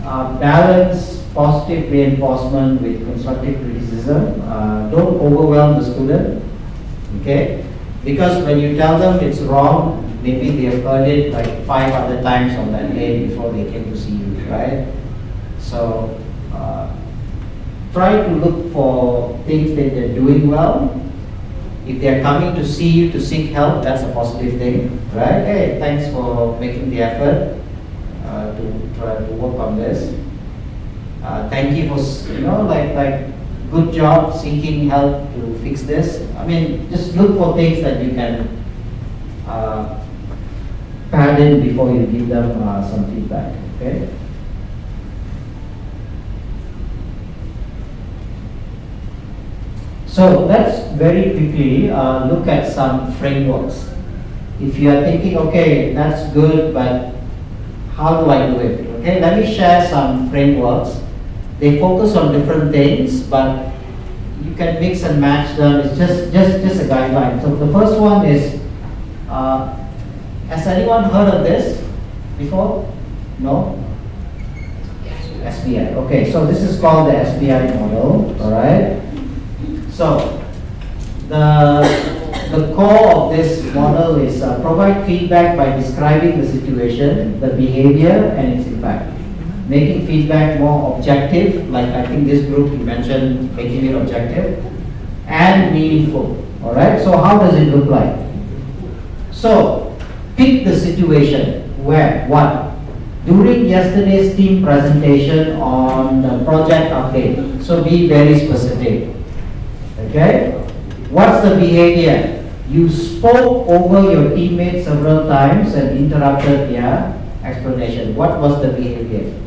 balance positive reinforcement with constructive criticism. Don't overwhelm the student. Okay? Because when you tell them it's wrong, maybe they have heard it like 5 other times on that day before they came to see you, right? So try to look for things that they're doing well. If they're coming to see you to seek help, that's a positive thing, right? Hey, thanks for making the effort to try to work on this. Thank you for, like good job seeking help to fix this. I mean, just look for things that you can pad in before you give them some feedback, okay? So let's very quickly look at some frameworks. If you are thinking, okay, that's good, but how do I do it? Okay, let me share some frameworks. They focus on different things, but you can mix and match them. It's just a guideline. So the first one is, has anyone heard of this before? No? SBI. Okay, so this is called the SBI model, all right? So, the core of this model is provide feedback by describing the situation, the behavior, and its impact. Making feedback more objective, like I think this group you mentioned, making it objective, and meaningful, all right? So how does it look like? So, pick the situation where, what? During yesterday's team presentation on the project update, so be very specific, okay? What's the behavior? You spoke over your teammates several times and interrupted their explanation. What was the behavior?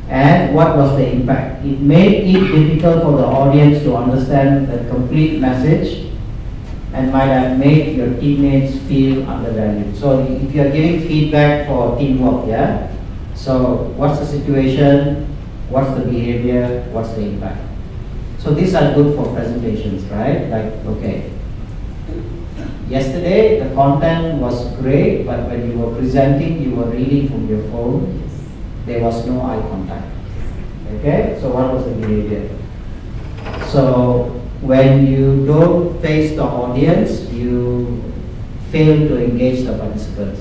And what was the impact? It made it difficult for the audience to understand the complete message and might have made your teammates feel undervalued. So if you are giving feedback for teamwork, yeah? So what's the situation? What's the behavior? What's the impact? So these are good for presentations, right? Like, okay, yesterday the content was great, but when you were presenting, you were reading from your phone. There was no eye contact. Okay, so what was the behavior? So when you don't face the audience, you fail to engage the participants.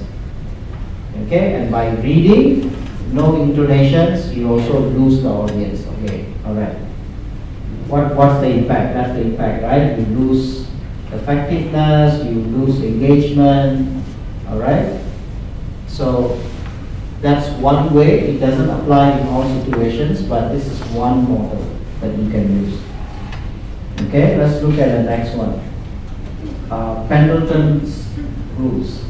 Okay, and by reading, no intonations, you also lose the audience. Okay, all right. What's the impact? That's the impact, right? You lose effectiveness, you lose engagement. All right. So that's one way. It doesn't apply in all situations, but this is one model that you can use. Okay, let's look at the next one. Pendleton's rules.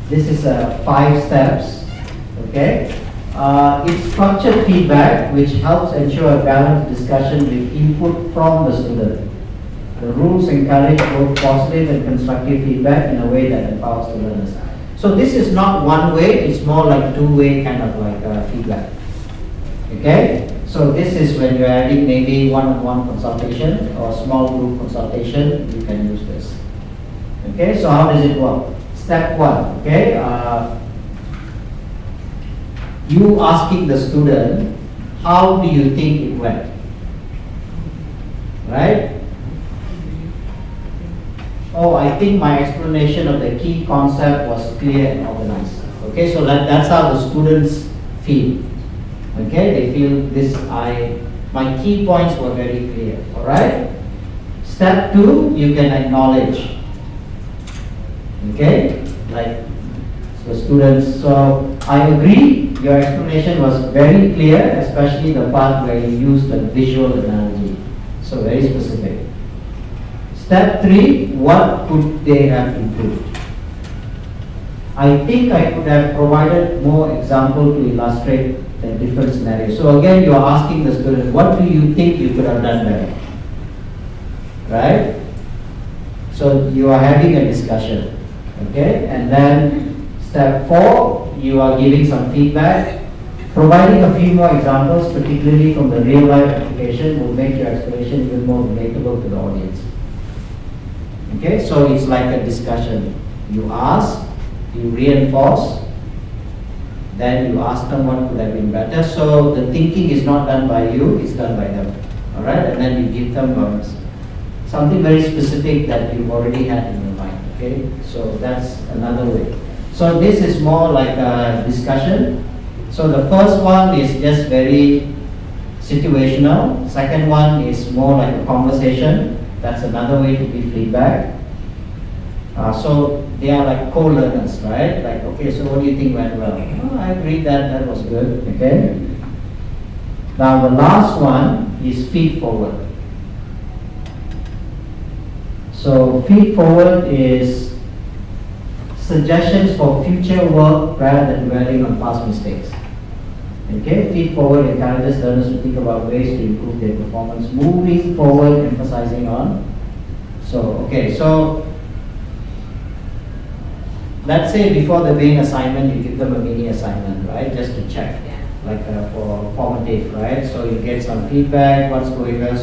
This is 5 steps. Okay, it's structured feedback which helps ensure a balanced discussion with input from the student. The rules encourage both positive and constructive feedback in a way that empowers the learners. So this is not one way, it's more like two-way kind of like feedback. Okay? So this is when you're having maybe one-on-one consultation or small group consultation, you can use this. Okay, so how does it work? Step 1, okay? You asking the student, how do you think it went? Right? Oh, I think my explanation of the key concept was clear and organized. Okay, so that's how the students feel. Okay, they feel my key points were very clear. All right. Step 2, you can acknowledge. Okay, like the students. So I agree, your explanation was very clear, especially the part where you used the visual analogy. So very specific. Step 3, what could they have improved? I think I could have provided more example to illustrate the different scenarios. So again, you are asking the student, what do you think you could have done better? Right? So you are having a discussion. Okay? And then step 4, you are giving some feedback. Providing a few more examples, particularly from the real life application, will make your explanation even more relatable to the audience. Okay, so it's like a discussion. You ask, you reinforce, then you ask them what could have been better. So the thinking is not done by you, it's done by them. Alright, and then you give them something very specific that you've already had in your mind. Okay, so that's another way. So this is more like a discussion. So the first one is just very situational. Second one is more like a conversation. That's another way to give feedback. So they are like co-learners, right? Like, okay, so what do you think went well? Oh, I agree that was good, okay? Now the last one is feed forward. So feed forward is suggestions for future work rather than dwelling on past mistakes. Okay, feed forward encourages learners to think about ways to improve their performance. Moving forward, emphasizing on. So, okay, so let's say before the main assignment, you give them a mini assignment, right? Just to check, like for formative, right? So you get some feedback, what's going on.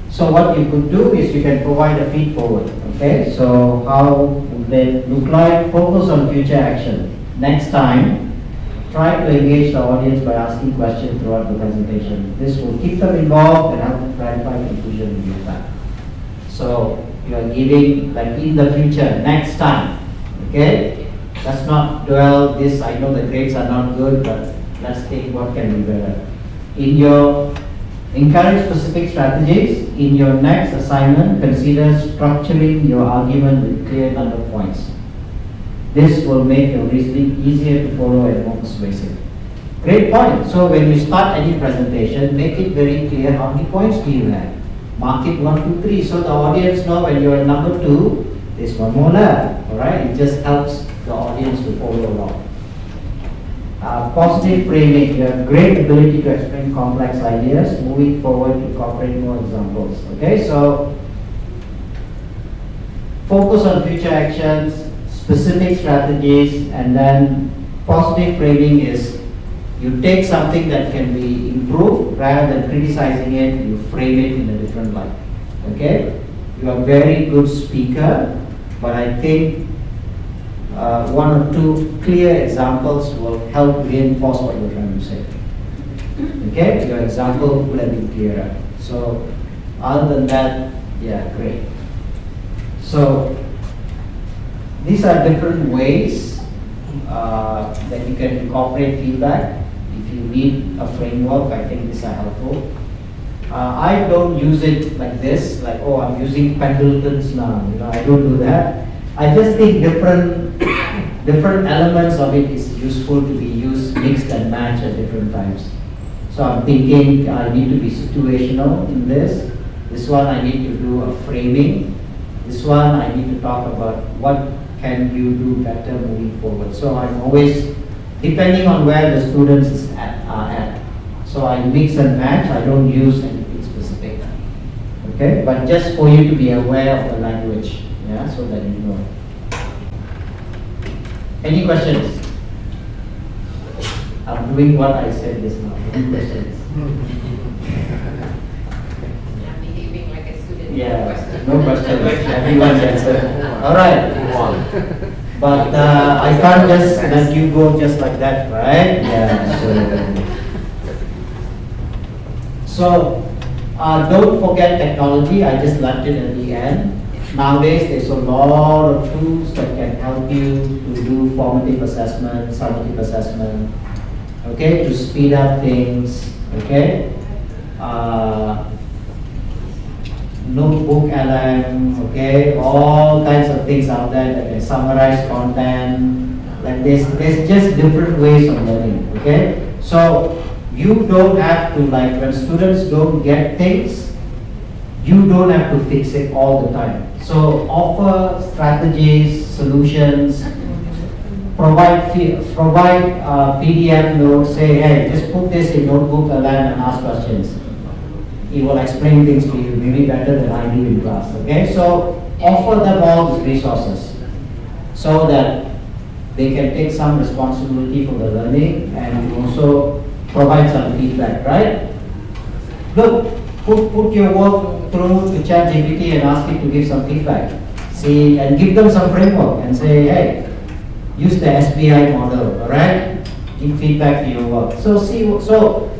So what you could do is you can provide a feed forward, okay? So how would they look like? Focus on future action. Next time, try to engage the audience by asking questions throughout the presentation. This will keep them involved and help them clarify confusion in real time. So you are giving, like in the future, next time, okay? Let's not dwell this, I know the grades are not good, but let's think what can be better. In your, encourage specific strategies. In your next assignment, consider structuring your argument with clear number points. This will make your reasoning easier to follow and more persuasive. Great point. So when you start any presentation, make it very clear how many points do you have. Mark it 1, 2, 3, so the audience know when you're at number 2, there's one more left. Alright, it just helps the audience to follow along. Positive framing. You have great ability to explain complex ideas. Moving forward, incorporate more examples. Okay, so focus on future actions, specific strategies, and then positive framing is you take something that can be improved rather than criticizing it, you frame it in a different light. Okay? You are a very good speaker, but I think 1 or 2 clear examples will help reinforce what you're trying to say. Okay? Your example would have been clearer. So, other than that, yeah, great. So, these are different ways that you can incorporate feedback. If you need a framework, I think these are helpful. I don't use it like this, like, oh, I'm using Pendleton's now. You know, I don't do that. I just think different elements of it is useful to be used, mixed and matched at different times. So I'm thinking I need to be situational in this. This one I need to do a framing. This one I need to talk about what can you do better moving forward. So I'm always, depending on where the students are at. So I mix and match, I don't use anything specific. Okay, but just for you to be aware of the language, yeah, so that you know. Any questions? I'm doing what I said just now. Any questions? I'm behaving like a student. Yeah, no questions. Everyone's answered. All right. But I can't just let you go just like that, right? Yeah. So don't forget technology. I just left it at the end. Nowadays, there's a lot of tools that can help you to do formative assessment, summative assessment, okay, to speed up things, okay. Notebook LM, okay, all kinds of things out there that can summarize content. Like there's just different ways of learning, okay. So you don't have to, like when students don't get things, you don't have to fix it all the time. So offer strategies, solutions, provide PDF notes, say, hey, just put this in notebook LM and ask questions. He will explain things to you maybe better than I do in class. Okay, so offer them all these resources so that they can take some responsibility for the learning and also provide some feedback, right? Look, put your work through to ChatGPT and ask it to give some feedback. See, and give them some framework and say, hey, use the SBI model, alright? Give feedback to your work. So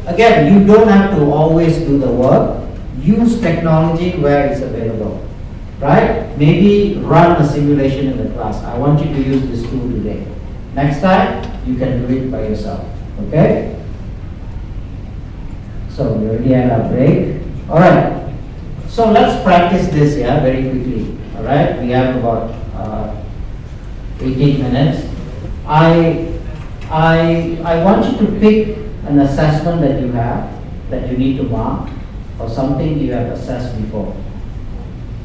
again, you don't have to always do the work. Use technology where it's available, right? Maybe run a simulation in the class. I want you to use this tool today. Next time, you can do it by yourself, okay? So we already had our break. All right. So let's practice this, yeah, very quickly. All right. We have about 18 minutes. I want you to pick an assessment that you have that you need to mark or something you have assessed before.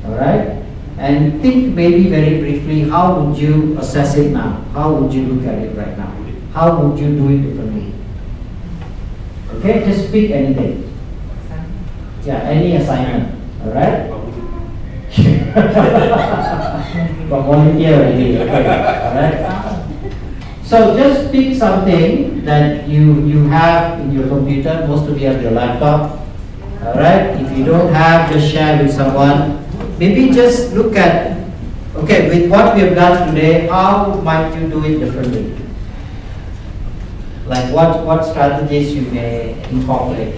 All right. And think maybe very briefly, how would you assess it now? How would you look at it right now? How would you do it differently? Okay, just pick anything. Yeah, any assignment. All right. But volunteer already. Okay. All right. So just pick something that you have in your computer. Most of you have your laptop. All right. If you don't have, just share with someone. Maybe just look at, okay, with what we have done today, how might you do it differently? Like what strategies you may incorporate?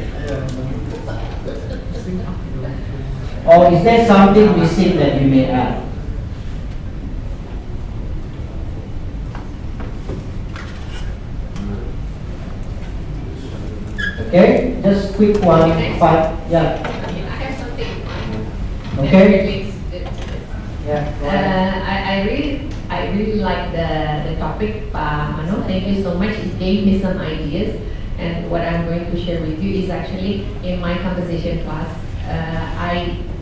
Or is there something missing that you may add? Okay, just quick one. Five. Yeah. I have something in mind. Okay. That relates to this. Yeah. I really like the topic, Mano. Thank you so much. It gave me some ideas, and what I'm going to share with you is actually in my composition class.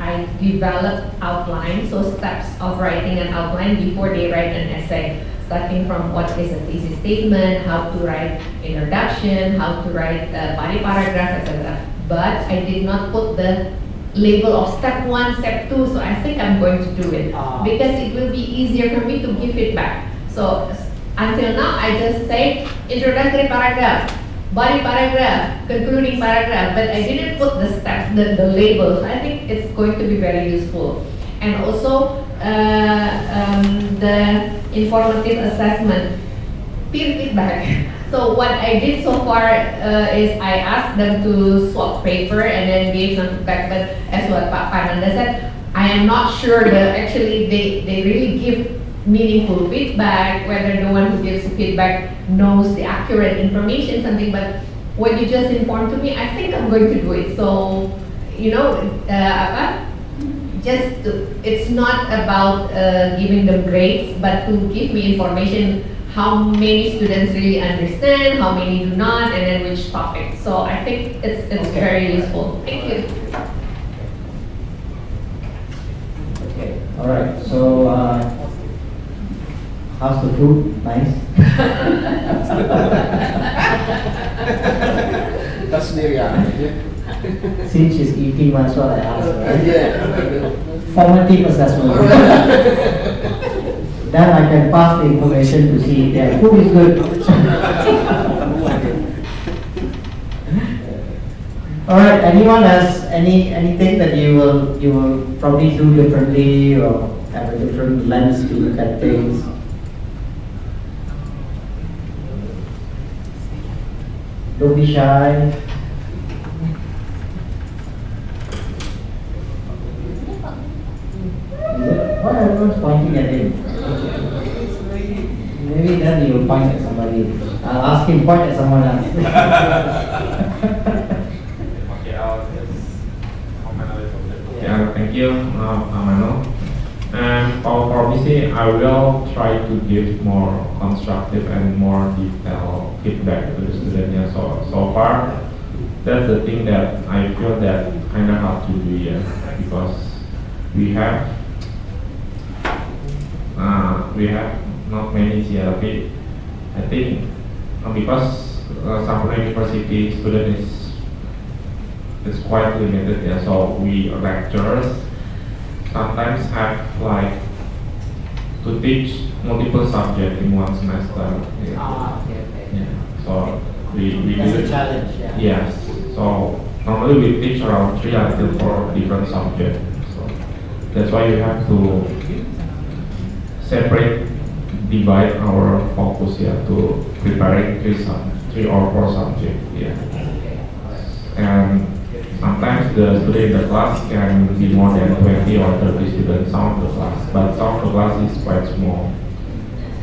I developed outlines, so steps of writing an outline before they write an essay. Starting from what is a thesis statement, how to write introduction, how to write a body paragraph, etc. But I did not put the label of step 1, step 2, so I think I'm going to do it because it will be easier for me to give feedback. So until now, I just say introductory paragraph, body paragraph, concluding paragraph, but I didn't put the steps, the labels. I think it's going to be very useful. And also the informative assessment, peer feedback. So what I did so far is I asked them to swap paper and then gave some feedback. But as what Pak Pananda said, I am not sure that actually they really give meaningful feedback, whether the one who gives feedback knows the accurate information, something. But what you just informed to me, I think I'm going to do it. So, you know, it's not about giving them grades, but to give me information how many students really understand, how many do not, and then which topic. So I think it's very useful. Thank you. Okay, all right. So how's the food? Nice. That's sendiri aja. Since she's eating, that's what I asked, right? Formative assessment. Then I can pass the information to see if their food is good. All right. Anyone has anything that you will probably do differently or have a different lens to look at things? Don't be shy. Why everyone's pointing at him? Maybe then he will point at somebody. I'll ask him point at someone else. Okay, I'll just comment a little bit. Yeah, thank you, Amano. And for me, I will try to give more constructive and more detailed feedback to the student. Yeah, so far, that's the thing that I feel that kind of hard to do, yeah, because we have not many CLP. I think because Sampoerna University student is quite limited, yeah. So we lecturers sometimes have like to teach multiple subjects in one semester. Yeah. Okay. Yeah. So we That's do a challenge. Yeah. Yes. So normally we teach around 3 until 4 different subjects. So that's why you have to divide our focus here to preparing 3 or 4 subjects. Yeah. And sometimes the student in the class can be more than 20 or 30 students some of the class, but some of the class is quite small.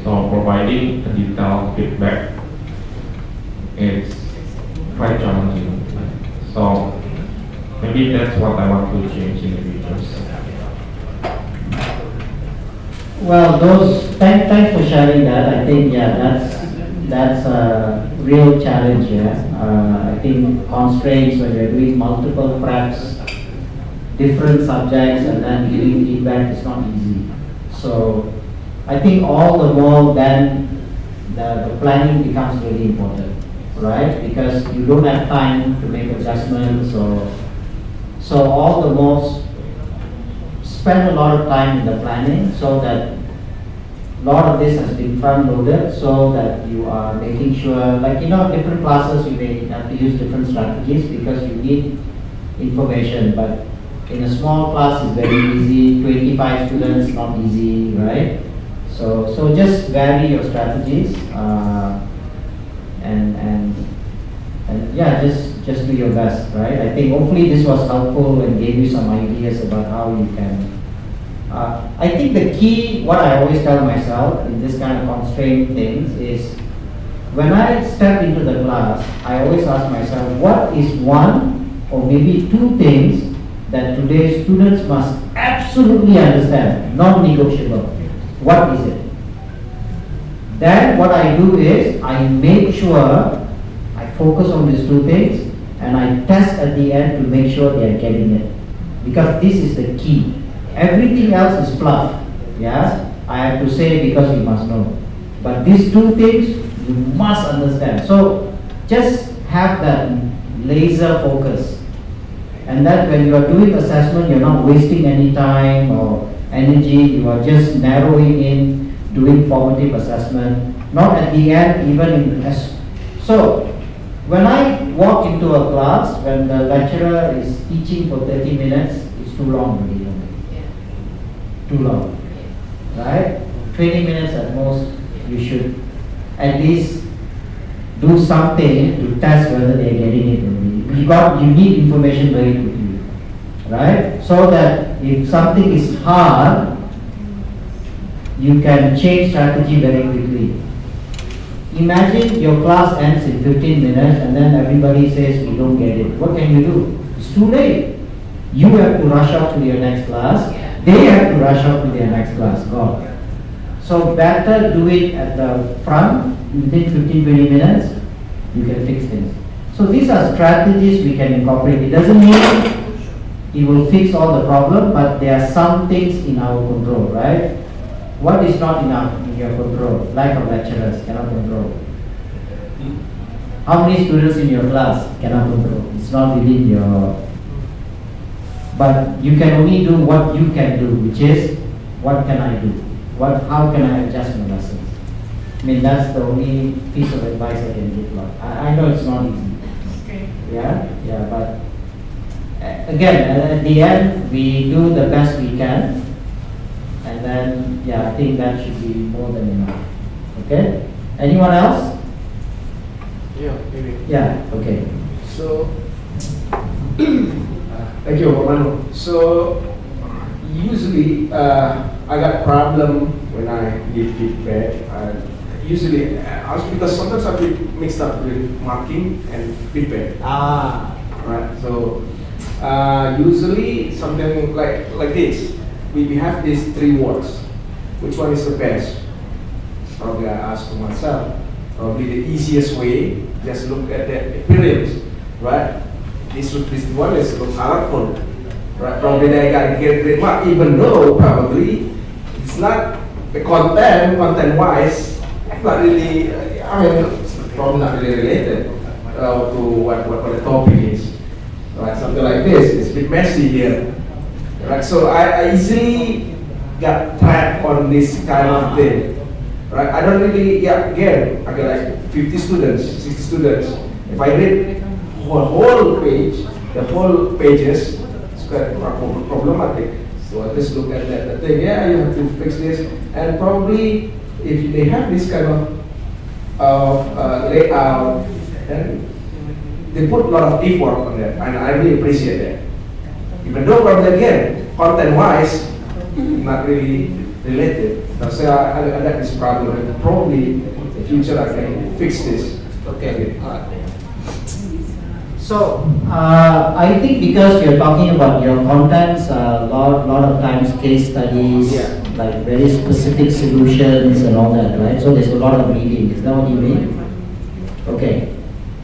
So providing a detailed feedback is quite challenging. So maybe that's what I want to change in the future. Well, thanks for sharing that. I think that's a real challenge. Yeah, I think constraints when you're doing multiple preps, different subjects, and then giving feedback is not easy. So I think all the more then the planning becomes really important, right? Because you don't have time to make adjustments, so all the more spend a lot of time in the planning so that a lot of this has been front loaded so that you are making sure, like different classes you may have to use different strategies because you need information, but in a small class it's very easy, 25 students not easy, right? So just vary your strategies and yeah, just do your best, right? I think hopefully this was helpful and gave you some ideas about how you can. I think the key, what I always tell myself in this kind of constraint things is, when I step into the class, I always ask myself, what is one or maybe two things that today's students must absolutely understand, non-negotiable? What is it? Then what I do is, I make sure I focus on these two things and I test at the end to make sure they are getting it. Because this is the key. Everything else is fluff. Yes, I have to say because you must know. But these two things you must understand. So just have that laser focus. And that when you are doing assessment, you're not wasting any time or energy. You are just narrowing in, doing formative assessment. Not at the end, even in so when I walk into a class, when the lecturer is teaching for 30 minutes, it's too long already. Too long, right? 20 minutes at most, you should at least do something to test whether they're getting it or not. You need information very quickly, right? So that if something is hard, you can change strategy very quickly. Imagine your class ends in 15 minutes and then everybody says we don't get it. What can you do? It's too late. You have to rush out to your next class. They have to rush out to their next class. Go. So better do it at the front within 15-20 minutes. You can fix things. So these are strategies we can incorporate. It doesn't mean it will fix all the problem, but there are some things in our control, right? What is not in your control? Lack of lecturers, cannot control. How many students in your class cannot control? It's not within your. But you can only do what you can do, which is, what can I do? How can I adjust my lessons? I mean, that's the only piece of advice I can give. I know it's not easy. Okay. Yeah, but again, at the end, we do the best we can. And then, I think that should be more than enough. Okay? Anyone else? Yeah, maybe. Yeah, okay. So, thank you, Manu. So, usually I got problem when I give feedback. Usually, also because sometimes I get mixed up with marking and feedback. Right. So, usually something like this. We have these three words. Which one is the best? Probably I ask to myself. Probably the easiest way. Just look at the appearance, right? This one is look colorful, right? Probably they got a great mark, even though probably it's not the content-wise, not really. Probably not really related to what the topic is, right? Something like this. It's a bit messy here, right? So I easily got trapped on this kind of thing, right? I don't really. Again, I got like 50 students, 60 students. If I read whole page, the whole pages, it's quite problematic. So I just look at that thing, you have to fix this. And probably if they have this kind of layout, and they put a lot of effort on that, and I really appreciate that. Even though probably again, content-wise, not really related. So I got this problem, and probably in the future I can fix this. Okay. So, I think because you're talking about your contents, a lot of times case studies, like very specific solutions and all that, right? So there's a lot of reading. Is that what you mean? Okay.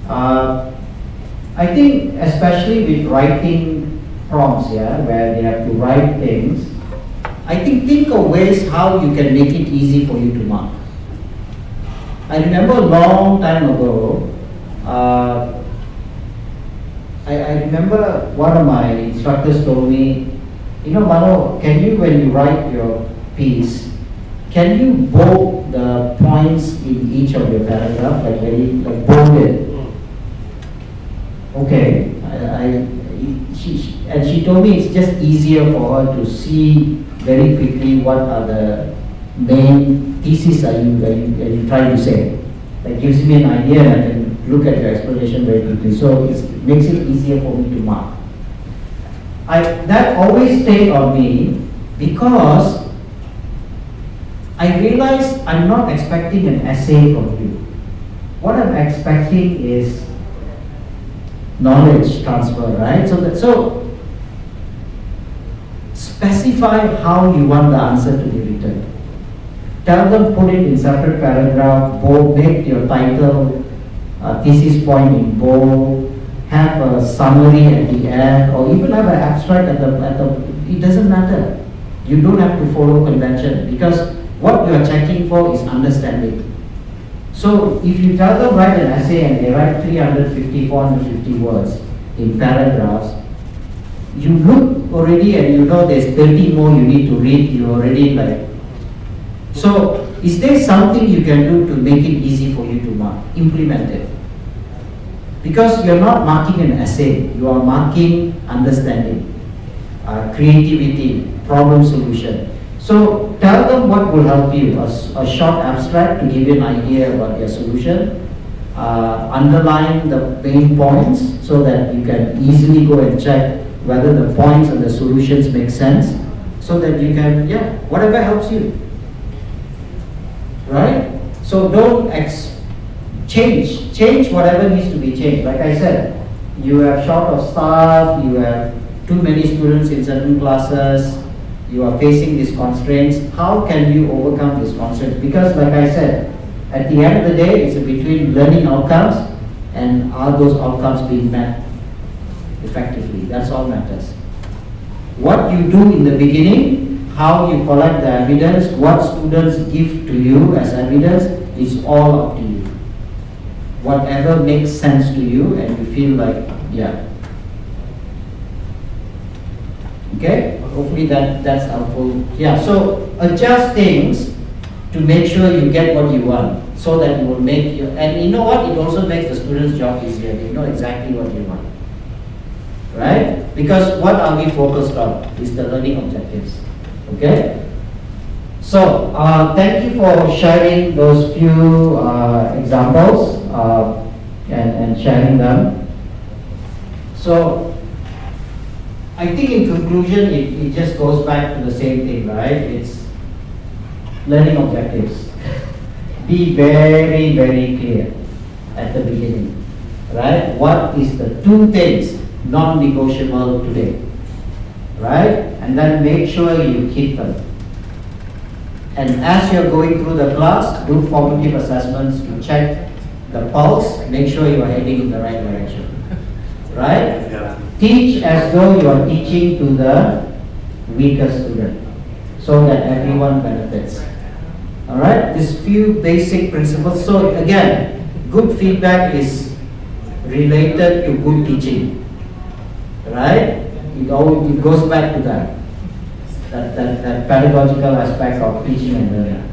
I think especially with writing prompts, where they have to write things, I think of ways how you can make it easy for you to mark. I remember a long time ago, I remember one of my instructors told me, Mano, can you, when you write your piece, can you bold the points in each of your paragraph, like bold it? Okay, she told me it's just easier for her to see very quickly what are the main thesis are you trying to say. That gives me an idea and I can look at your explanation very quickly. So it makes it easier for me to mark. That always stayed on me because I realized I'm not expecting an essay from you. What I'm expecting is knowledge transfer, right? So specify how you want the answer to be written. Tell them, put it in separate paragraph, bold, make your title, thesis point in bold, have a summary at the end, or even have an abstract at the it doesn't matter. You don't have to follow convention because what you are checking for is understanding. So if you tell them write an essay and they write 350, 450 words in paragraphs, you look already and you know there's 30 more you need to read, you already like. So is there something you can do to make it easy for you to mark? Implement it. Because you're not marking an essay, you are marking understanding, creativity, problem solution. So tell them what will help you, a short abstract to give you an idea about their solution, underline the main points so that you can easily go and check whether the points and the solutions make sense, so that you can, whatever helps you. Right? So don't change whatever needs to be changed. Like I said, you have short of staff, you have too many students in certain classes, you are facing these constraints. How can you overcome these constraints? Because like I said, at the end of the day, it's between learning outcomes and are those outcomes being met effectively. That's all matters. What you do in the beginning, how you collect the evidence, what students give to you as evidence, is all up to you. Whatever makes sense to you and you feel like, okay? Hopefully that's helpful. So adjust things to make sure you get what you want, so that it will make you, and you know what, it also makes the student's job easier. They know exactly what you want, right? Because what are we focused on is the learning objectives, okay? So thank you for sharing those few examples and sharing them. So I think in conclusion, it just goes back to the same thing, right? It's learning objectives. Be very, very clear at the beginning, right? What is the two things non-negotiable today, right? And then make sure you keep them. And as you're going through the class, do formative assessments to check the pulse, make sure you are heading in the right direction, right? Teach as though you are teaching to the weaker student, so that everyone benefits. Alright, these few basic principles. So again, good feedback is related to good teaching, right? It goes back to that pedagogical aspect of teaching and learning.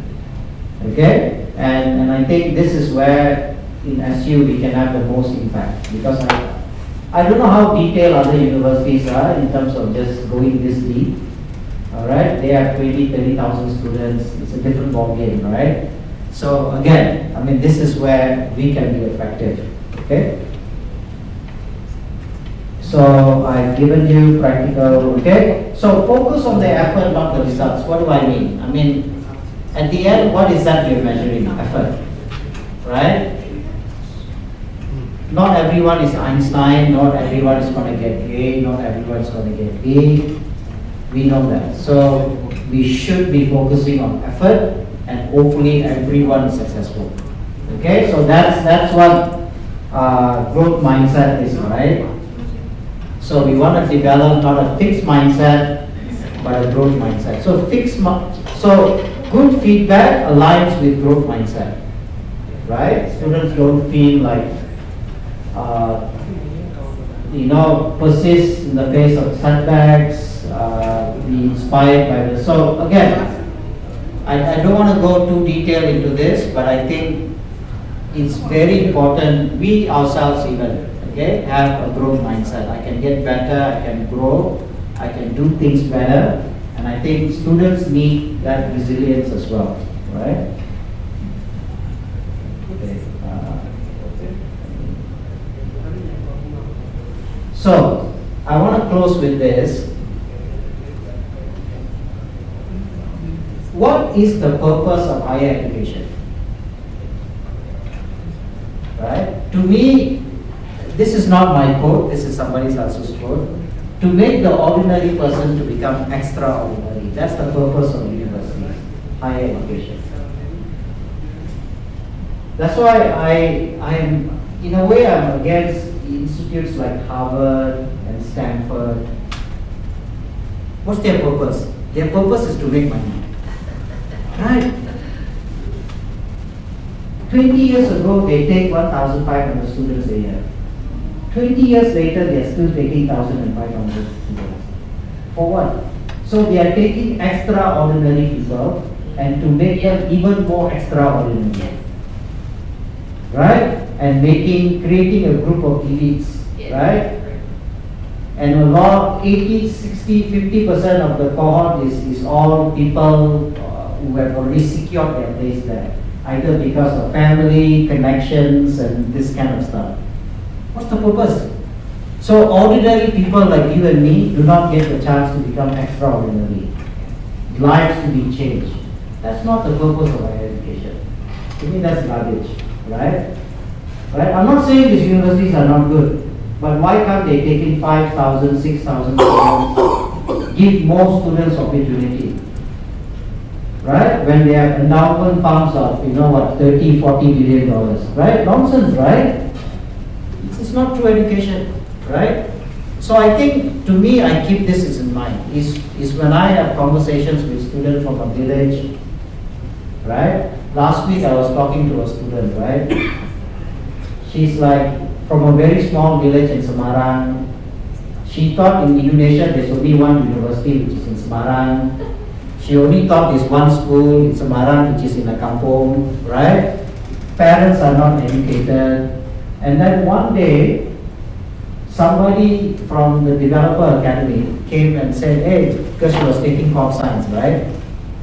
Okay? And I think this is where in SU we can have the most impact, because I don't know how detailed other universities are in terms of just going this deep. Alright, they have 30,000 students, it's a different ball game, right? So again, I mean, this is where we can be effective, okay? So I've given you practical, okay? So focus on the effort, not the results. What do I mean? I mean, at the end, what is that you're measuring? Effort, right? Not everyone is Einstein, not everyone is going to get A, not everyone is going to get B. We know that. So we should be focusing on effort, and hopefully everyone is successful. Okay, so that's what growth mindset is, right? So we want to develop not a fixed mindset, but a growth mindset. So good feedback aligns with growth mindset, right? Students don't feel like persist in the face of setbacks. Be inspired by this. So again, I don't want to go too detailed into this, but I think it's very important we ourselves even, okay, have a growth mindset. I can get better, I can grow, I can do things better, and I think students need that resilience as well, right? Okay. So, I want to close with this. What is the purpose of higher education? Right? To me, this is not my quote, this is somebody else's quote. To make the ordinary person to become extraordinary. That's the purpose of university, higher education. That's why I'm in a way, I'm against institutes like Harvard and Stanford. What's their purpose? Their purpose is to make money. Right? 20 years ago, they take 1,500 students a year. 20 years later, they are still taking 1,500 students. For what? So they are taking extraordinary people and to make them even more extraordinary. Right? And creating a group of elites. Right? And a lot, 80, 60, 50% of the cohort is all people who have already secured their place there. Either because of family, connections, and this kind of stuff. What's the purpose? So ordinary people like you and me do not get the chance to become extraordinary. Lives to be changed. That's not the purpose of higher education. To me, that's garbage, right? Right? I'm not saying these universities are not good, but why can't they take in 5,000, 6,000 students, give more students opportunity? Right? When they have endowment funds of, 30, 40 billion dollars, right? Nonsense, right? It's not true education, right? So I think, to me, I keep this in mind, is when I have conversations with students from a village, right? Last week I was talking to a student, right? She's like, from a very small village in Semarang. She thought in Indonesia there's only one university, which is in Semarang. She only thought there's one school in Semarang, which is in a kampung, right? Parents are not educated. And then one day, somebody from the developer academy came and said, hey, because she was taking comp science, right?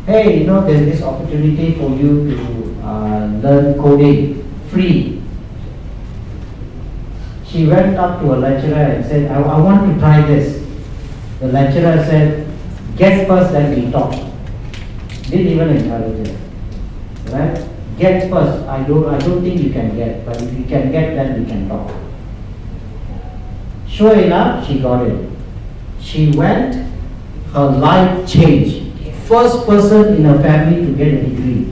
Hey, there's this opportunity for you to learn coding, free. She went up to a lecturer and said, I want to try this. The lecturer said, get first, then we'll talk. Didn't even encourage it, right? Get first. I don't think you can get, but if you can get, then we can talk. Sure enough, she got it. She went, her life changed. First person in her family to get a degree.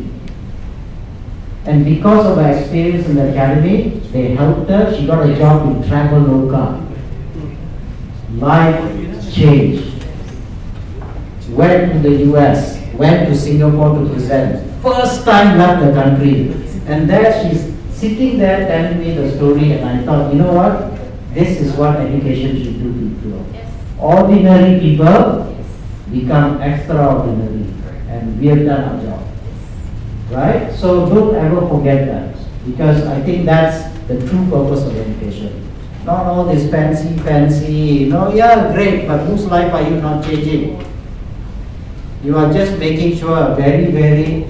And because of her experience in the academy, they helped her. She got a job in Traveloka. Life changed. Went to the US, went to Singapore to present. First time left the country. And there she's sitting there telling me the story, and I thought, you know what? This is what education should do to people. Yes. Ordinary people become extraordinary. And we have done our job. Right? So don't ever forget that. Because I think that's the true purpose of education. Not all this fancy, yeah, great, but whose life are you not changing? You are just making sure a very, very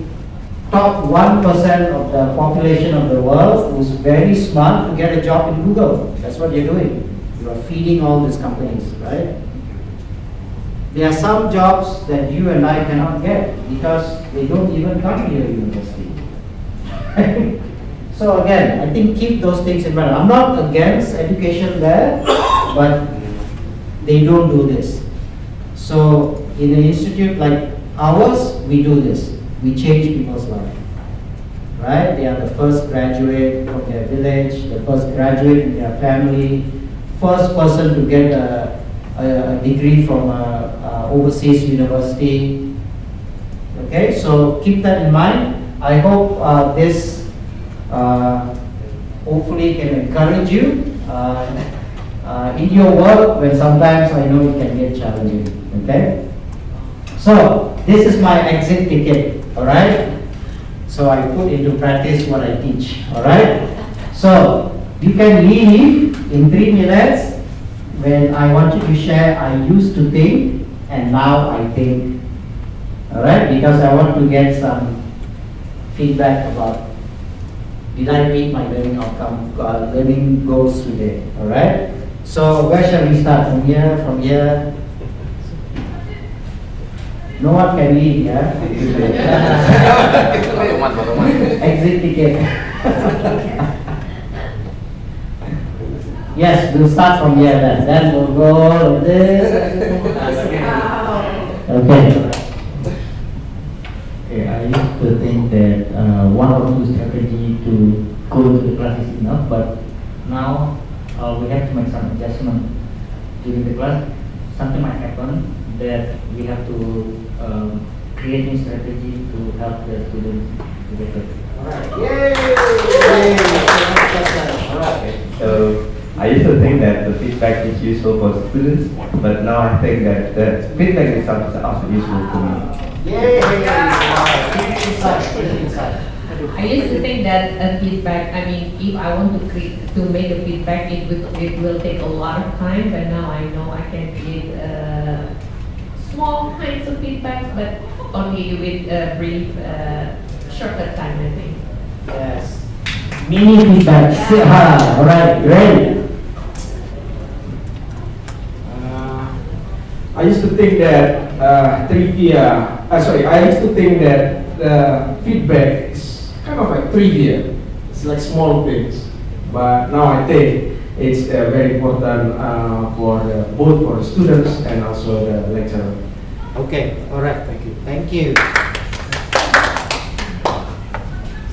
top 1% of the population of the world who's very smart to get a job in Google. That's what you're doing. You are feeding all these companies, right? There are some jobs that you and I cannot get because they don't even come to your university. So again, I think keep those things in mind. I'm not against education there, but they don't do this. So in an institute like ours, we do this. We change people's life. Right? They are the first graduate from their village, the first graduate in their family, first person to get a degree from an overseas university. Okay, so keep that in mind. I hope this hopefully can encourage you in your work when sometimes I know it can get challenging. Okay? So, this is my exit ticket, alright? So I put into practice what I teach, alright? So, you can leave in 3 minutes. When I want you to share, I used to think and now I think. Alright? Because I want to get some feedback about did I meet my learning outcome, learning goals today, alright? So where shall we start? From here? From here? No one can leave, yeah? Exit ticket. Yes, we'll start from here then we'll go like this. Okay. Okay, I used to think that one or two strategy to go to the class is enough, but now we have to make some adjustment during the class. Something might happen that we have to create new strategy to help the students to get it. Alright, yay! Alright. So I used to think that the feedback is useful for students, but now I think that the feedback itself is also useful to me. Yay! Inside. I used to think that feedback, I mean, if I want to make a feedback, it will take a lot of time, but now I know I can create small kinds of feedback, but only with a brief, shorter time, I think. Yes. Mini feedback. Alright, ready? I used to think that I used to think that feedback is kind of like trivia. It's like small things. But now I think it's very important both for the students and also the lecturer. Okay, alright, thank you. Thank you.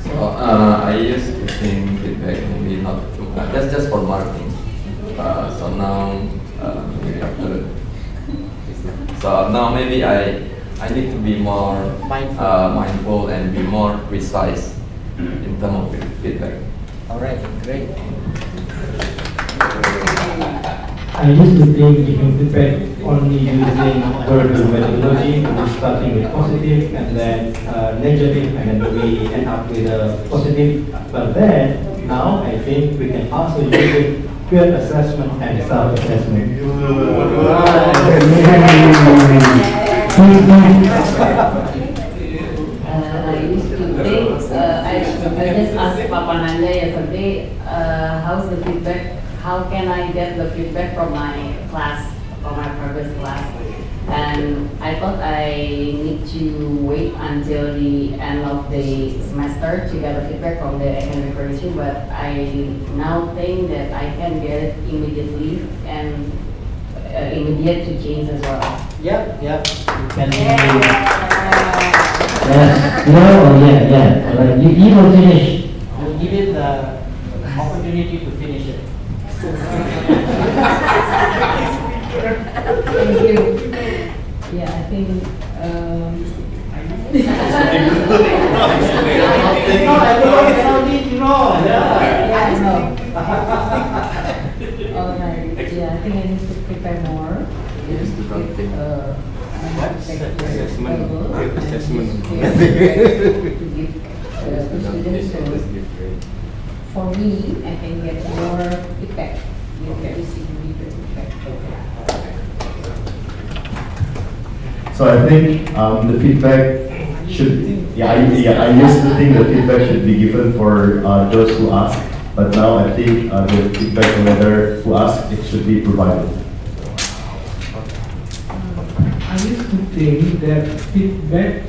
So I used to think feedback maybe not too much. That's just for marketing. So now maybe after. So now maybe I need to be more mindful and be more precise in terms of feedback. Alright, great. I used to think giving feedback only using verbal methodology, starting with positive and then negative, and then we end up with a positive. But then now I think we can also use peer assessment and self-assessment. I used to think, I just asked Papa Nanda yesterday, how's the feedback? How can I get the feedback from my class, from my previous class? And I thought I need to wait until the end of the semester to get the feedback from the academic review, but I now think that I can get it immediately and immediate to change as well. Yep. You can Yes. Yeah. Alright, you will finish. We'll give it the opportunity to finish it. Thank you. Yeah, I think. Alright. Yeah, I think I need to prepare more. Assessment. To give to students. So for me, I can get more feedback. You can receive feedback. So I think the feedback should, I used to think the feedback should be given for those who ask, but now I think the feedback no matter who ask, it should be provided. I used to think that feedback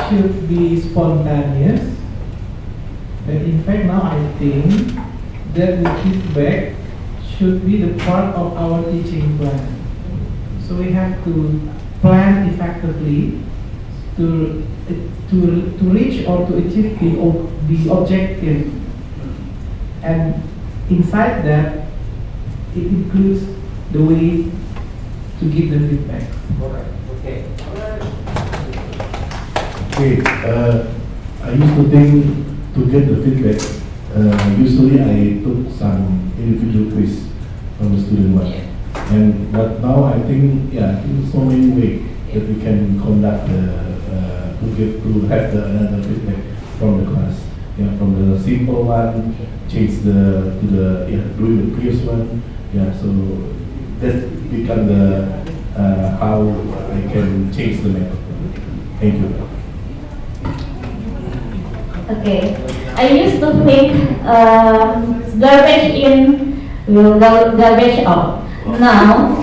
should be spontaneous, but in fact now I think that the feedback should be the part of our teaching plan. So we have to plan effectively to reach or to achieve the objective, and inside that it includes the way to give the feedback. Okay. I used to think to get the feedback, usually I took some individual quiz from the student one. But now I think, so many ways that we can conduct to have another feedback from the class. From the simple one, change to doing the previous one. So that become the how I can change the method. Thank you. Okay, I used to think garbage in will garbage out. Now,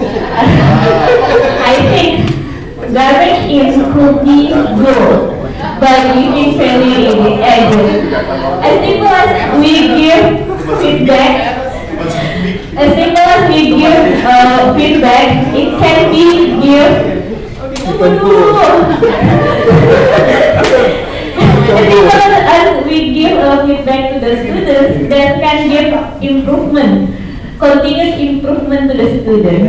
I think garbage in could be good by giving fairly added. As simple as we give feedback, as simple as we give feedback, it can be give. As we give feedback to the students, that can give improvement, continuous improvement to the student.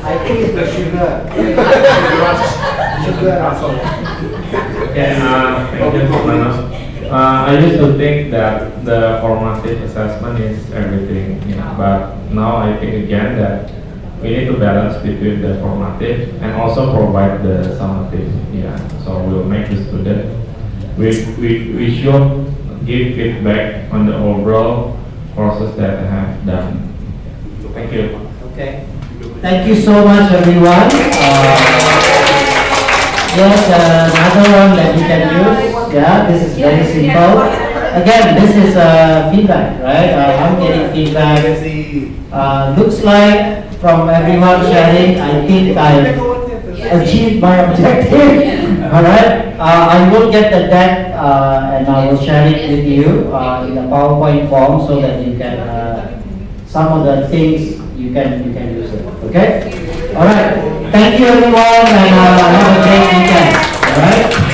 I think it's the sugar. Okay, thank you, Manos. I used to think that the formative assessment is everything, but now I think again that we need to balance between the formative and also provide the summative. So we'll make the student. We should give feedback on the overall courses that I have done. Thank you. Okay. Thank you so much, everyone. Yes, another one that you can use. Yeah, this is very simple. Again, this is feedback, right? I'm getting feedback. Looks like from everyone sharing, I think I achieved my objective. All right. I will get the deck and I will share it with you in a PowerPoint form so that you can some of the things you can use it. Okay. All right. Thank you, everyone, and have a great weekend. All right.